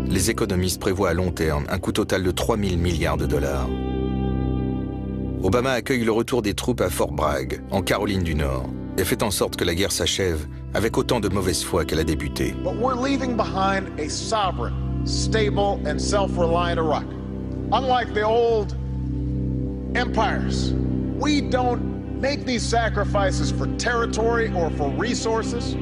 Les économistes prévoient à long terme un coût total de 3 000 milliards de dollars. Obama accueille le retour des troupes à Fort Bragg, en Caroline du Nord, et fait en sorte que la guerre s'achève avec autant de mauvaise foi qu'elle a débuté.
But we're leaving behind a sovereign, stable and self-reliant Iraq. Unlike the old empires, we don't make these sacrifices for territory or for resources.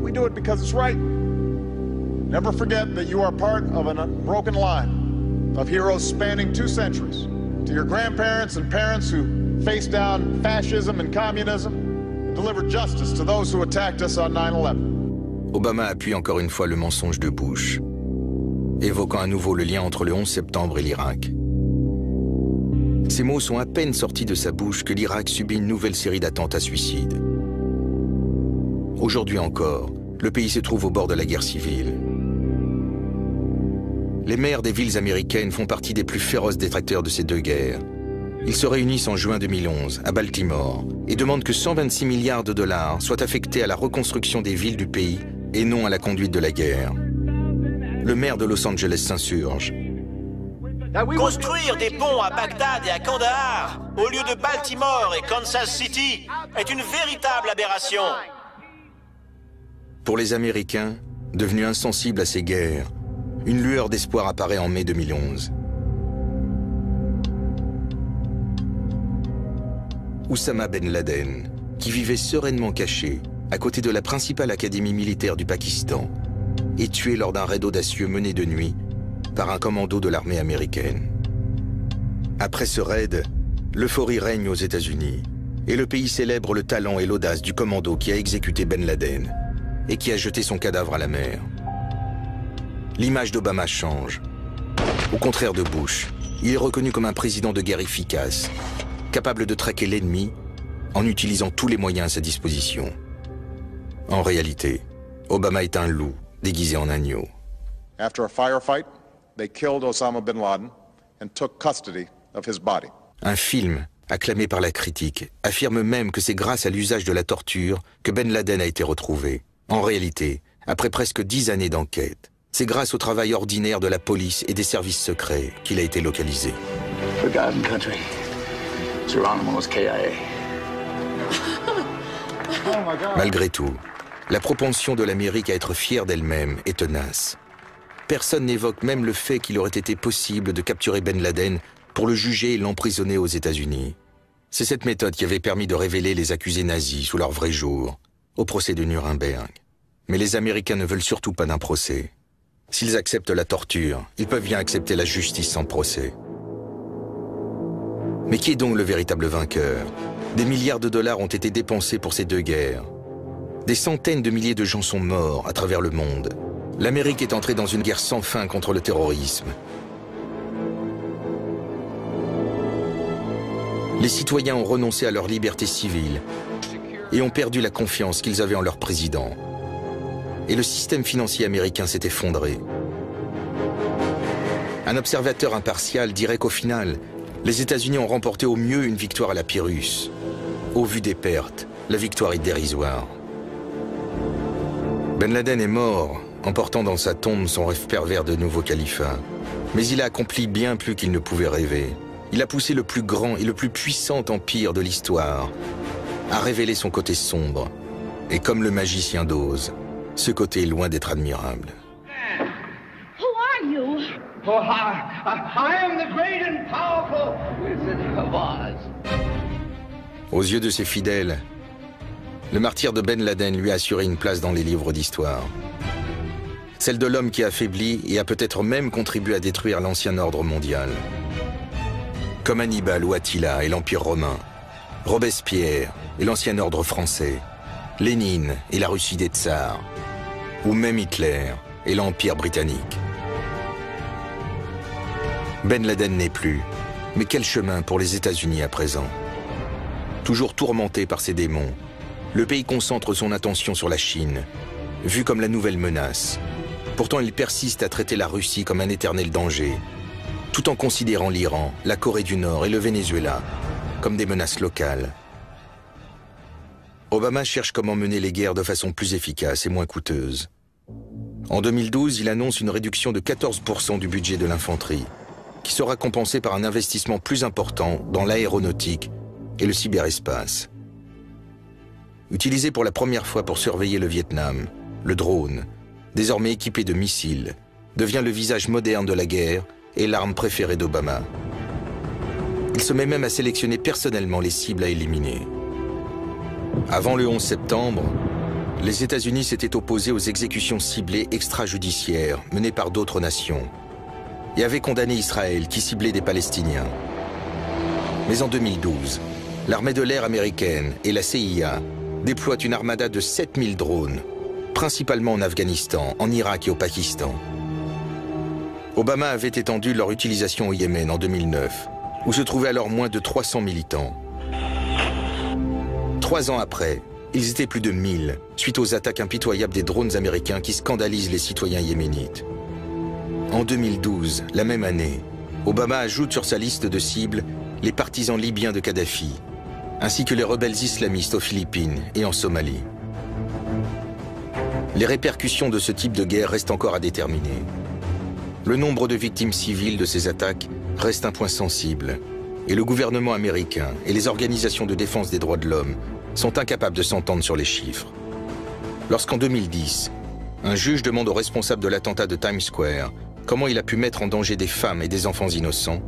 We do it because it's right. Never forget that you are part of an unbroken line of heroes spanning 2 centuries. To your grandparents and parents who faced down fascism and communism, and delivered justice to those who attacked us on 9/11.
Obama appuie encore une fois le mensonge de Bush, évoquant à nouveau le lien entre le 11 septembre et l'Irak. Ces mots sont à peine sortis de sa bouche que l'Irak subit une nouvelle série d'attentats suicides. Aujourd'hui encore, le pays se trouve au bord de la guerre civile. Les maires des villes américaines font partie des plus féroces détracteurs de ces 2 guerres. Ils se réunissent en juin 2011, à Baltimore, et demandent que 126 milliards de dollars soient affectés à la reconstruction des villes du pays et non à la conduite de la guerre. Le maire de Los Angeles s'insurge.
Construire des ponts à Bagdad et à Kandahar, au lieu de Baltimore et Kansas City, est une véritable aberration.
Pour les Américains, devenus insensibles à ces guerres, une lueur d'espoir apparaît en mai 2011. Oussama Ben Laden, qui vivait sereinement caché à côté de la principale académie militaire du Pakistan, est tué lors d'un raid audacieux mené de nuit par un commando de l'armée américaine. Après ce raid, l'euphorie règne aux États-Unis et le pays célèbre le talent et l'audace du commando qui a exécuté Ben Laden et qui a jeté son cadavre à la mer. L'image d'Obama change. Au contraire de Bush, il est reconnu comme un président de guerre efficace, capable de traquer l'ennemi en utilisant tous les moyens à sa disposition. En réalité, Obama est un loup déguisé en agneau.
After a firefight, they killed Osama bin Laden and took custody of his body.
Un film, acclamé par la critique, affirme même que c'est grâce à l'usage de la torture que Ben Laden a été retrouvé. En réalité, après presque 10 années d'enquête, c'est grâce au travail ordinaire de la police et des services secrets qu'il a été localisé.
Forgotten country. Geronimo's KIA.
Malgré tout, la propension de l'Amérique à être fière d'elle-même est tenace. Personne n'évoque même le fait qu'il aurait été possible de capturer Ben Laden pour le juger et l'emprisonner aux États-Unis. C'est cette méthode qui avait permis de révéler les accusés nazis sous leur vrai jour, au procès de Nuremberg. Mais les Américains ne veulent surtout pas d'un procès. S'ils acceptent la torture, ils peuvent bien accepter la justice sans procès. Mais qui est donc le véritable vainqueur? Des milliards de dollars ont été dépensés pour ces 2 guerres. Des centaines de milliers de gens sont morts à travers le monde. L'Amérique est entrée dans une guerre sans fin contre le terrorisme. Les citoyens ont renoncé à leur liberté civile et ont perdu la confiance qu'ils avaient en leur président. Et le système financier américain s'est effondré. Un observateur impartial dirait qu'au final, les États-Unis ont remporté au mieux une victoire à la Pyrrhus. Au vu des pertes, la victoire est dérisoire. Ben Laden est mort, emportant dans sa tombe son rêve pervers de nouveau califat. Mais il a accompli bien plus qu'il ne pouvait rêver. Il a poussé le plus grand et le plus puissant empire de l'histoire à révéler son côté sombre. Et comme le magicien d'Oz, ce côté est loin d'être admirable.
Who are you? Oh, I am the great and powerful Wizard of Oz.
Aux yeux de ses fidèles, le martyr de Ben Laden lui a assuré une place dans les livres d'histoire. Celle de l'homme qui a affaibli et a peut-être même contribué à détruire l'ancien ordre mondial. Comme Hannibal ou Attila et l'Empire romain, Robespierre et l'ancien ordre français, Lénine et la Russie des tsars, ou même Hitler et l'Empire britannique. Ben Laden n'est plus, mais quel chemin pour les États-Unis à présent? Toujours tourmenté par ses démons, le pays concentre son attention sur la Chine, vue comme la nouvelle menace. Pourtant, il persiste à traiter la Russie comme un éternel danger, tout en considérant l'Iran, la Corée du Nord et le Venezuela comme des menaces locales. Obama cherche comment mener les guerres de façon plus efficace et moins coûteuse. En 2012, il annonce une réduction de 14% du budget de l'infanterie, qui sera compensé par un investissement plus important dans l'aéronautique et le cyberespace. Utilisé pour la première fois pour surveiller le Vietnam, le drone, désormais équipé de missiles, devient le visage moderne de la guerre et l'arme préférée d'Obama. Il se met même à sélectionner personnellement les cibles à éliminer. Avant le 11 septembre, les États-Unis s'étaient opposés aux exécutions ciblées extrajudiciaires menées par d'autres nations et avaient condamné Israël qui ciblait des Palestiniens. Mais en 2012, l'armée de l'air américaine et la CIA déploient une armada de 7000 drones, principalement en Afghanistan, en Irak et au Pakistan. Obama avait étendu leur utilisation au Yémen en 2009, où se trouvaient alors moins de 300 militants. 3 ans après, ils étaient plus de 1000, suite aux attaques impitoyables des drones américains qui scandalisent les citoyens yéménites. En 2012, la même année, Obama ajoute sur sa liste de cibles les partisans libyens de Kadhafi, ainsi que les rebelles islamistes aux Philippines et en Somalie. Les répercussions de ce type de guerre restent encore à déterminer. Le nombre de victimes civiles de ces attaques reste un point sensible, et le gouvernement américain et les organisations de défense des droits de l'homme sont incapables de s'entendre sur les chiffres. Lorsqu'en 2010, un juge demande au responsable de l'attentat de Times Square comment il a pu mettre en danger des femmes et des enfants innocents,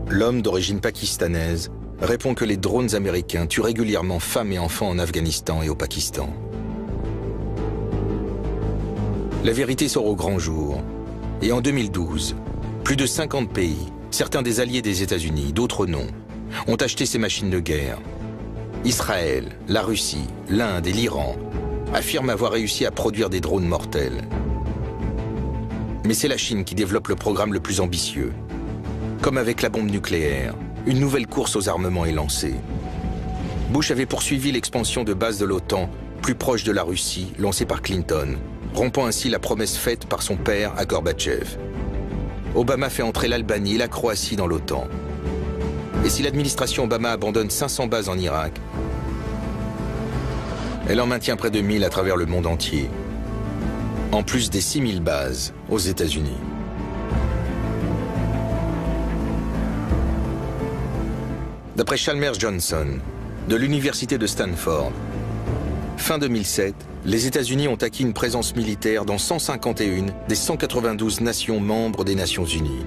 l'homme d'origine pakistanaise répond que les drones américains tuent régulièrement femmes et enfants en Afghanistan et au Pakistan. La vérité sort au grand jour. Et en 2012, plus de 50 pays, certains des alliés des États-Unis, d'autres non, ont acheté ces machines de guerre. Israël, la Russie, l'Inde et l'Iran affirment avoir réussi à produire des drones mortels. Mais c'est la Chine qui développe le programme le plus ambitieux. Comme avec la bombe nucléaire, une nouvelle course aux armements est lancée. Bush avait poursuivi l'expansion de bases de l'OTAN plus proche de la Russie, lancée par Clinton, rompant ainsi la promesse faite par son père à Gorbatchev. Obama fait entrer l'Albanie et la Croatie dans l'OTAN. Et si l'administration Obama abandonne 500 bases en Irak, elle en maintient près de 1000 à travers le monde entier, en plus des 6000 bases aux États-Unis. D'après Chalmers Johnson, de l'université de Stanford, fin 2007, les États-Unis ont acquis une présence militaire dans 151 des 192 nations membres des Nations Unies.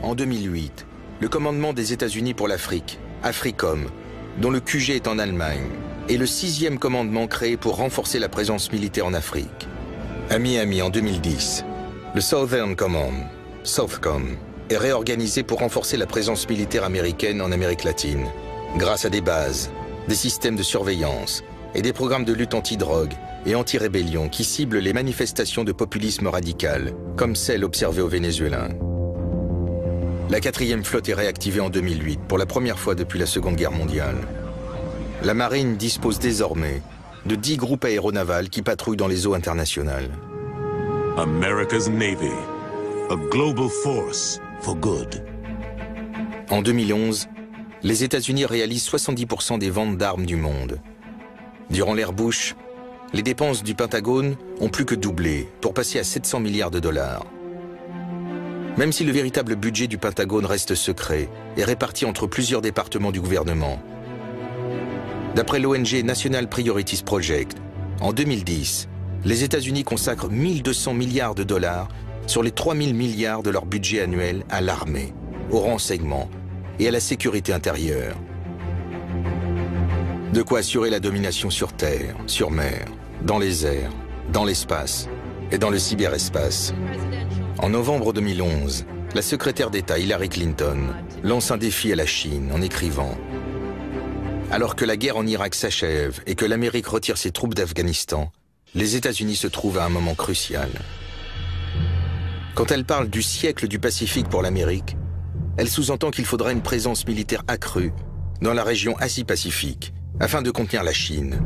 En 2008, le commandement des États-Unis pour l'Afrique, AFRICOM, dont le QG est en Allemagne, est le 6e commandement créé pour renforcer la présence militaire en Afrique. À Miami en 2010, le Southern Command, Southcom, est réorganisé pour renforcer la présence militaire américaine en Amérique latine, grâce à des bases, des systèmes de surveillance et des programmes de lutte anti-drogue et anti-rébellion qui ciblent les manifestations de populisme radical, comme celles observées au Venezuela. La 4e flotte est réactivée en 2008, pour la première fois depuis la Seconde Guerre mondiale. La marine dispose désormais de 10 groupes aéronavals qui patrouillent dans les eaux internationales.
America's Navy, a global force for good.
En 2011, les États-Unis réalisent 70% des ventes d'armes du monde. Durant l'ère Bush, les dépenses du Pentagone ont plus que doublé pour passer à 700 milliards de dollars. Même si le véritable budget du Pentagone reste secret et réparti entre plusieurs départements du gouvernement. D'après l'ONG National Priorities Project, en 2010, les États-Unis consacrent 1200 milliards de dollars sur les 3000 milliards de leur budget annuel à l'armée, au renseignement et à la sécurité intérieure. De quoi assurer la domination sur terre, sur mer, dans les airs, dans l'espace et dans le cyberespace. En novembre 2011, la secrétaire d'État Hillary Clinton lance un défi à la Chine en écrivant « Alors que la guerre en Irak s'achève et que l'Amérique retire ses troupes d'Afghanistan, les États-Unis se trouvent à un moment crucial. » Quand elle parle du siècle du Pacifique pour l'Amérique, elle sous-entend qu'il faudra une présence militaire accrue dans la région Asie-Pacifique afin de contenir la Chine.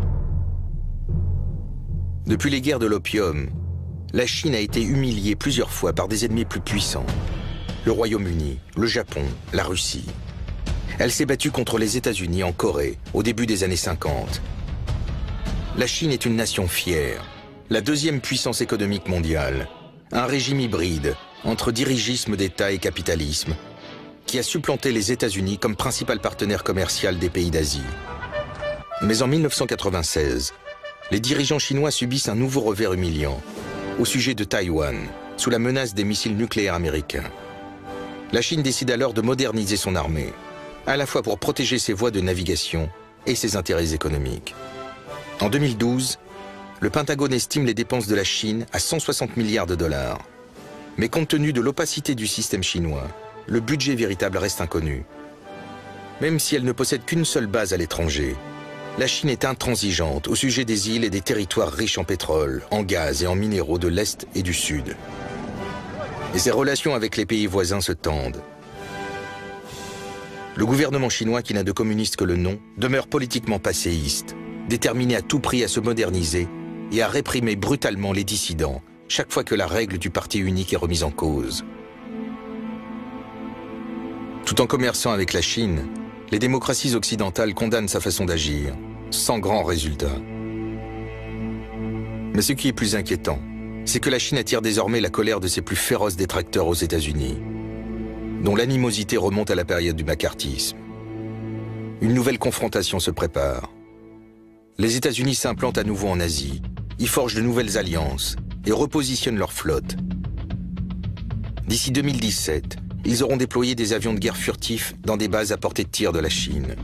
Depuis les guerres de l'opium, la Chine a été humiliée plusieurs fois par des ennemis plus puissants. Le Royaume-Uni, le Japon, la Russie. Elle s'est battue contre les États-Unis en Corée au début des années 50. La Chine est une nation fière, la 2e puissance économique mondiale, un régime hybride entre dirigisme d'État et capitalisme, qui a supplanté les États-Unis comme principal partenaire commercial des pays d'Asie. Mais en 1996, les dirigeants chinois subissent un nouveau revers humiliant au sujet de Taïwan, sous la menace des missiles nucléaires américains. La Chine décide alors de moderniser son armée, à la fois pour protéger ses voies de navigation et ses intérêts économiques. En 2012, le Pentagone estime les dépenses de la Chine à 160 milliards de dollars. Mais compte tenu de l'opacité du système chinois, le budget véritable reste inconnu. Même si elle ne possède qu'une seule base à l'étranger, la Chine est intransigeante au sujet des îles et des territoires riches en pétrole, en gaz et en minéraux de l'Est et du Sud. Et ses relations avec les pays voisins se tendent. Le gouvernement chinois, qui n'a de communiste que le nom, demeure politiquement passéiste, déterminé à tout prix à se moderniser et à réprimer brutalement les dissidents, chaque fois que la règle du parti unique est remise en cause. Tout en commerçant avec la Chine, les démocraties occidentales condamnent sa façon d'agir, sans grand résultat. Mais ce qui est plus inquiétant, c'est que la Chine attire désormais la colère de ses plus féroces détracteurs aux États-Unis, dont l'animosité remonte à la période du macartisme. Une nouvelle confrontation se prépare. Les États-Unis s'implantent à nouveau en Asie, y forgent de nouvelles alliances et repositionnent leur flotte. D'ici 2017, ils auront déployé des avions de guerre furtifs dans des bases à portée de tir de la Chine.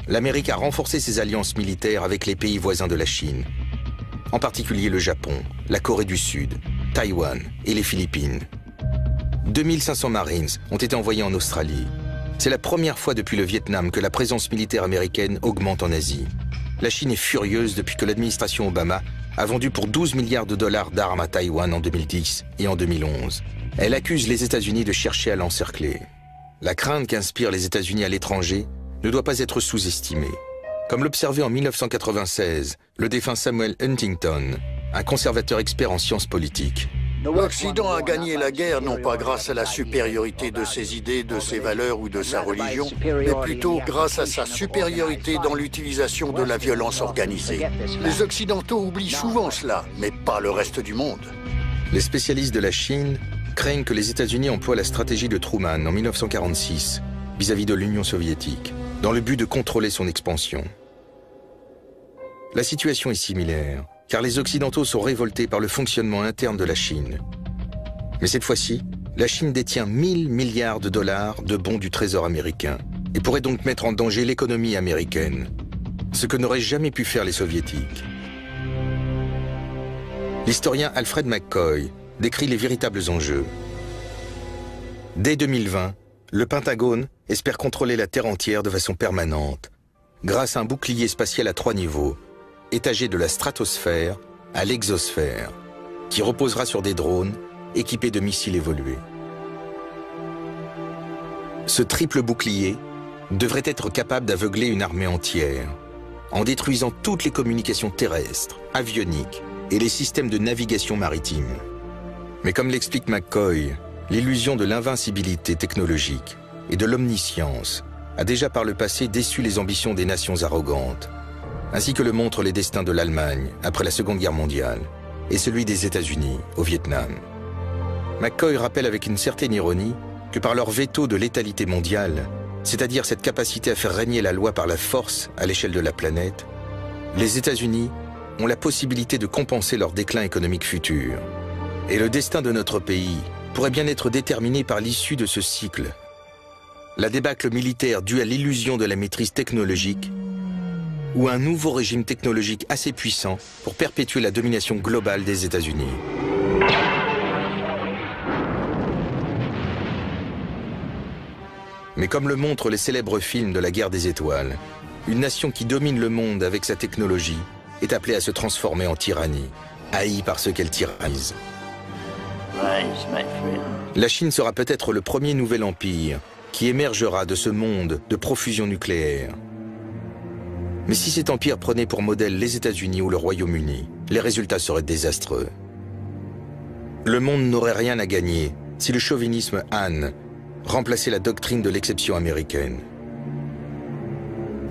L'Amérique a renforcé ses alliances militaires avec les pays voisins de la Chine, en particulier le Japon, la Corée du Sud, Taïwan et les Philippines. 2500 Marines ont été envoyés en Australie. C'est la première fois depuis le Vietnam que la présence militaire américaine augmente en Asie. La Chine est furieuse depuis que l'administration Obama a vendu pour 12 milliards de dollars d'armes à Taïwan en 2010 et en 2011. Elle accuse les États-Unis de chercher à l'encercler. La crainte qu'inspirent les États-Unis à l'étranger ne doit pas être sous-estimée. Comme l'observait en 1996 le défunt Samuel Huntington, un conservateur expert en sciences politiques.
L'Occident a gagné la guerre non pas grâce à la supériorité de ses idées, de ses valeurs ou de sa religion, mais plutôt grâce à sa supériorité dans l'utilisation de la violence organisée. Les Occidentaux oublient souvent cela, mais pas le reste du monde.
Les spécialistes de la Chine craignent que les États-Unis emploient la stratégie de Truman en 1946 vis-à-vis de l'Union soviétique, dans le but de contrôler son expansion. La situation est similaire, car les Occidentaux sont révoltés par le fonctionnement interne de la Chine. Mais cette fois-ci, la Chine détient 1000 milliards de dollars de bons du Trésor américain et pourrait donc mettre en danger l'économie américaine, ce que n'auraient jamais pu faire les Soviétiques. L'historien Alfred McCoy décrit les véritables enjeux. Dès 2020, le Pentagone espère contrôler la Terre entière de façon permanente, grâce à un bouclier spatial à 3 niveaux, étagé de la stratosphère à l'exosphère, qui reposera sur des drones équipés de missiles évolués. Ce triple bouclier devrait être capable d'aveugler une armée entière, en détruisant toutes les communications terrestres, avioniques et les systèmes de navigation maritime. Mais comme l'explique McCoy, l'illusion de l'invincibilité technologique et de l'omniscience a déjà par le passé déçu les ambitions des nations arrogantes, ainsi que le montrent les destins de l'Allemagne après la Seconde Guerre mondiale et celui des États-Unis au Vietnam. McCoy rappelle avec une certaine ironie que par leur veto de l'étalité mondiale, c'est-à-dire cette capacité à faire régner la loi par la force à l'échelle de la planète, les États-Unis ont la possibilité de compenser leur déclin économique futur. Et le destin de notre pays pourrait bien être déterminé par l'issue de ce cycle. La débâcle militaire due à l'illusion de la maîtrise technologique ou un nouveau régime technologique assez puissant pour perpétuer la domination globale des États-Unis. Mais comme le montrent les célèbres films de la guerre des étoiles, une nation qui domine le monde avec sa technologie est appelée à se transformer en tyrannie, haïe par ceux qu'elle tyrannise. La Chine sera peut-être le premier nouvel empire qui émergera de ce monde de profusion nucléaire. Mais si cet empire prenait pour modèle les États-Unis ou le Royaume-Uni, les résultats seraient désastreux. Le monde n'aurait rien à gagner si le chauvinisme Han remplaçait la doctrine de l'exception américaine.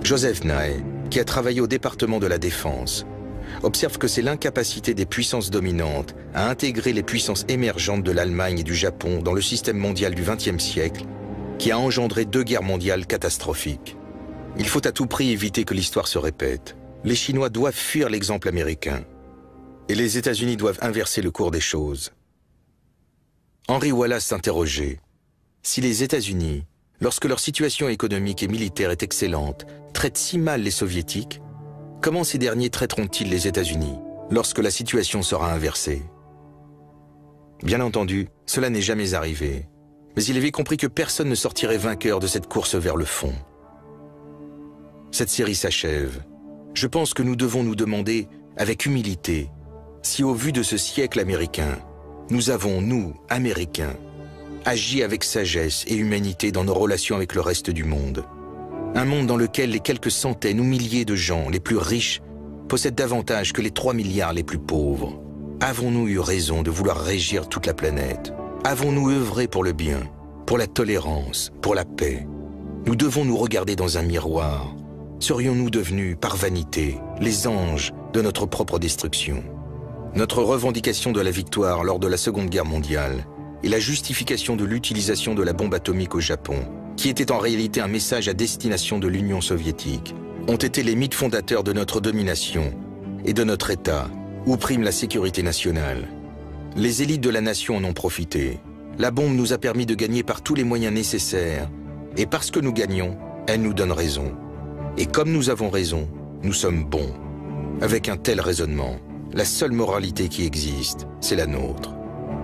Joseph Nye, qui a travaillé au département de la Défense, observe que c'est l'incapacité des puissances dominantes à intégrer les puissances émergentes de l'Allemagne et du Japon dans le système mondial du XXe siècle qui a engendré 2 guerres mondiales catastrophiques. Il faut à tout prix éviter que l'histoire se répète. Les Chinois doivent fuir l'exemple américain. Et les États-Unis doivent inverser le cours des choses. Henry Wallace s'interrogeait. Si les États-Unis, lorsque leur situation économique et militaire est excellente, traitent si mal les Soviétiques, comment ces derniers traiteront-ils les États-Unis lorsque la situation sera inversée? Bien entendu, cela n'est jamais arrivé. Mais il avait compris que personne ne sortirait vainqueur de cette course vers le fond. Cette série s'achève. Je pense que nous devons nous demander, avec humilité, si au vu de ce siècle américain, nous avons, nous, Américains, agi avec sagesse et humanité dans nos relations avec le reste du monde. Un monde dans lequel les quelques centaines ou milliers de gens les plus riches possèdent davantage que les 3 milliards les plus pauvres. Avons-nous eu raison de vouloir régir toute la planète? Avons-nous œuvré pour le bien, pour la tolérance, pour la paix? Nous devons nous regarder dans un miroir. Serions-nous devenus, par vanité, les anges de notre propre destruction? Notre revendication de la victoire lors de la Seconde Guerre mondiale et la justification de l'utilisation de la bombe atomique au Japon, qui était en réalité un message à destination de l'Union soviétique, ont été les mythes fondateurs de notre domination et de notre État, où prime la sécurité nationale. Les élites de la nation en ont profité. La bombe nous a permis de gagner par tous les moyens nécessaires, et parce que nous gagnons, elle nous donne raison. Et comme nous avons raison, nous sommes bons. Avec un tel raisonnement, la seule moralité qui existe, c'est la nôtre.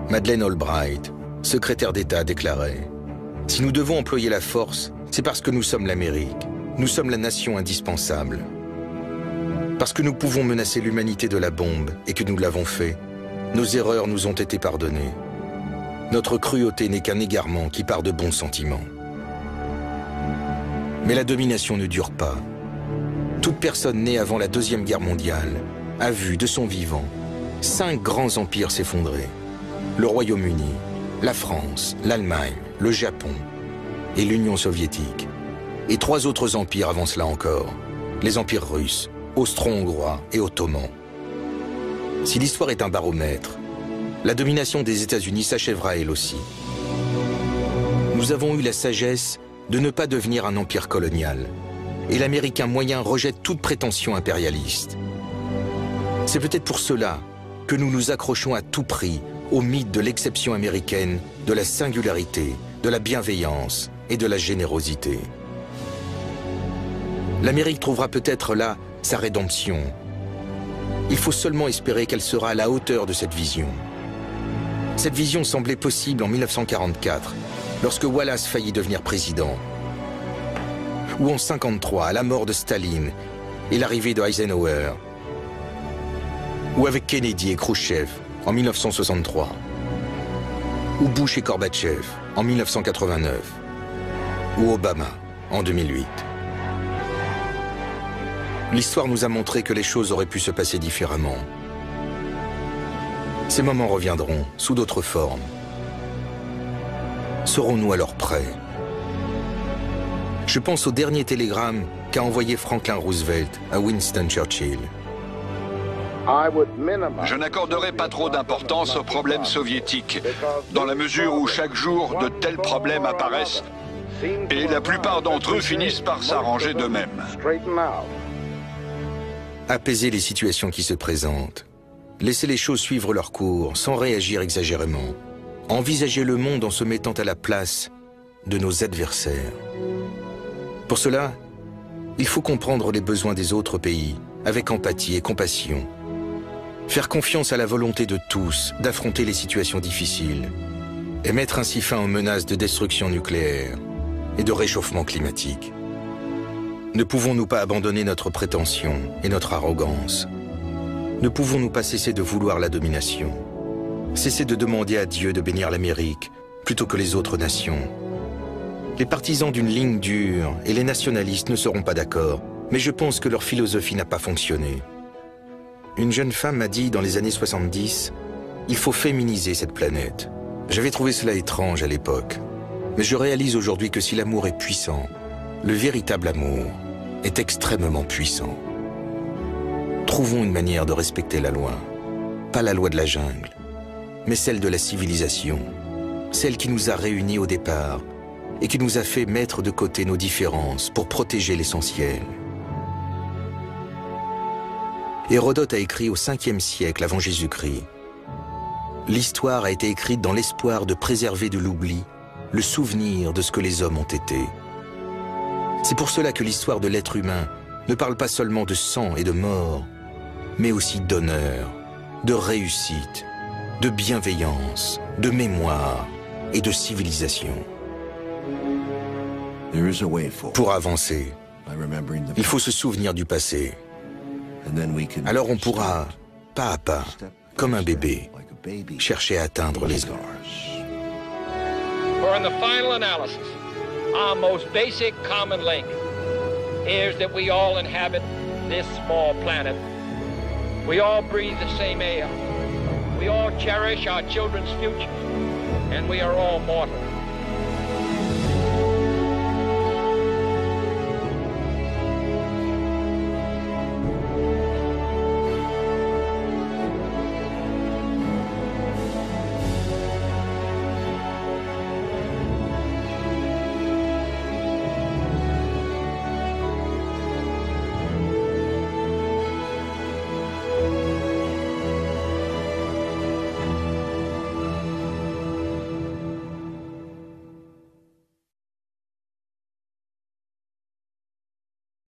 Madeleine Albright, secrétaire d'État, déclarait « Si nous devons employer la force, c'est parce que nous sommes l'Amérique. Nous sommes la nation indispensable. Parce que nous pouvons menacer l'humanité de la bombe et que nous l'avons fait, nos erreurs nous ont été pardonnées. Notre cruauté n'est qu'un égarement qui part de bons sentiments. Mais la domination ne dure pas. Toute personne née avant la Deuxième Guerre mondiale a vu, de son vivant, 5 grands empires s'effondrer. Le Royaume-Uni, la France, l'Allemagne, le Japon et l'Union soviétique. Et 3 autres empires avant cela encore, les empires russes, austro-hongrois et ottomans. Si l'histoire est un baromètre, la domination des États-Unis s'achèvera elle aussi. Nous avons eu la sagesse de ne pas devenir un empire colonial, et l'Américain moyen rejette toute prétention impérialiste. C'est peut-être pour cela que nous nous accrochons à tout prix au mythe de l'exception américaine, de la singularité, de la bienveillance et de la générosité. L'Amérique trouvera peut-être là sa rédemption. Il faut seulement espérer qu'elle sera à la hauteur de cette vision. Cette vision semblait possible en 1944, lorsque Wallace faillit devenir président. Ou en 1953, à la mort de Staline et l'arrivée de Eisenhower. Ou avec Kennedy et Khrouchtchev en 1963. Ou Bush et Gorbatchev en 1989. Ou Obama en 2008. L'histoire nous a montré que les choses auraient pu se passer différemment. Ces moments reviendront sous d'autres formes. Serons-nous alors prêts? Je pense au dernier télégramme qu'a envoyé Franklin Roosevelt à Winston Churchill.
Je n'accorderai pas trop d'importance aux problèmes soviétiques, dans la mesure où chaque jour de tels problèmes apparaissent, et la plupart d'entre eux finissent par s'arranger d'eux-mêmes.
Apaiser les situations qui se présentent. Laisser les choses suivre leur cours sans réagir exagérément. Envisager le monde en se mettant à la place de nos adversaires. Pour cela, il faut comprendre les besoins des autres pays avec empathie et compassion. Faire confiance à la volonté de tous d'affronter les situations difficiles et mettre ainsi fin aux menaces de destruction nucléaire et de réchauffement climatique. Ne pouvons-nous pas abandonner notre prétention et notre arrogance? Ne pouvons-nous pas cesser de vouloir la domination? Cesser de demander à Dieu de bénir l'Amérique plutôt que les autres nations? Les partisans d'une ligne dure et les nationalistes ne seront pas d'accord, mais je pense que leur philosophie n'a pas fonctionné. Une jeune femme m'a dit dans les années 70, « Il faut féminiser cette planète ». J'avais trouvé cela étrange à l'époque, mais je réalise aujourd'hui que si l'amour est puissant, le véritable amour est extrêmement puissant. Trouvons une manière de respecter la loi, pas la loi de la jungle, mais celle de la civilisation, celle qui nous a réunis au départ et qui nous a fait mettre de côté nos différences pour protéger l'essentiel. Hérodote a écrit au 5e siècle avant Jésus-Christ. L'histoire a été écrite dans l'espoir de préserver de l'oubli le souvenir de ce que les hommes ont été. C'est pour cela que l'histoire de l'être humain ne parle pas seulement de sang et de mort, mais aussi d'honneur, de réussite, de bienveillance, de mémoire et de civilisation. Pour avancer, il faut se souvenir du passé. Alors on pourra, pas à pas, comme un bébé, chercher à atteindre les ans.
For in the final analysis, our most basic common link is that we all inhabit this small planet. We all breathe the same air. We all cherish our children's futures. And we are all mortal.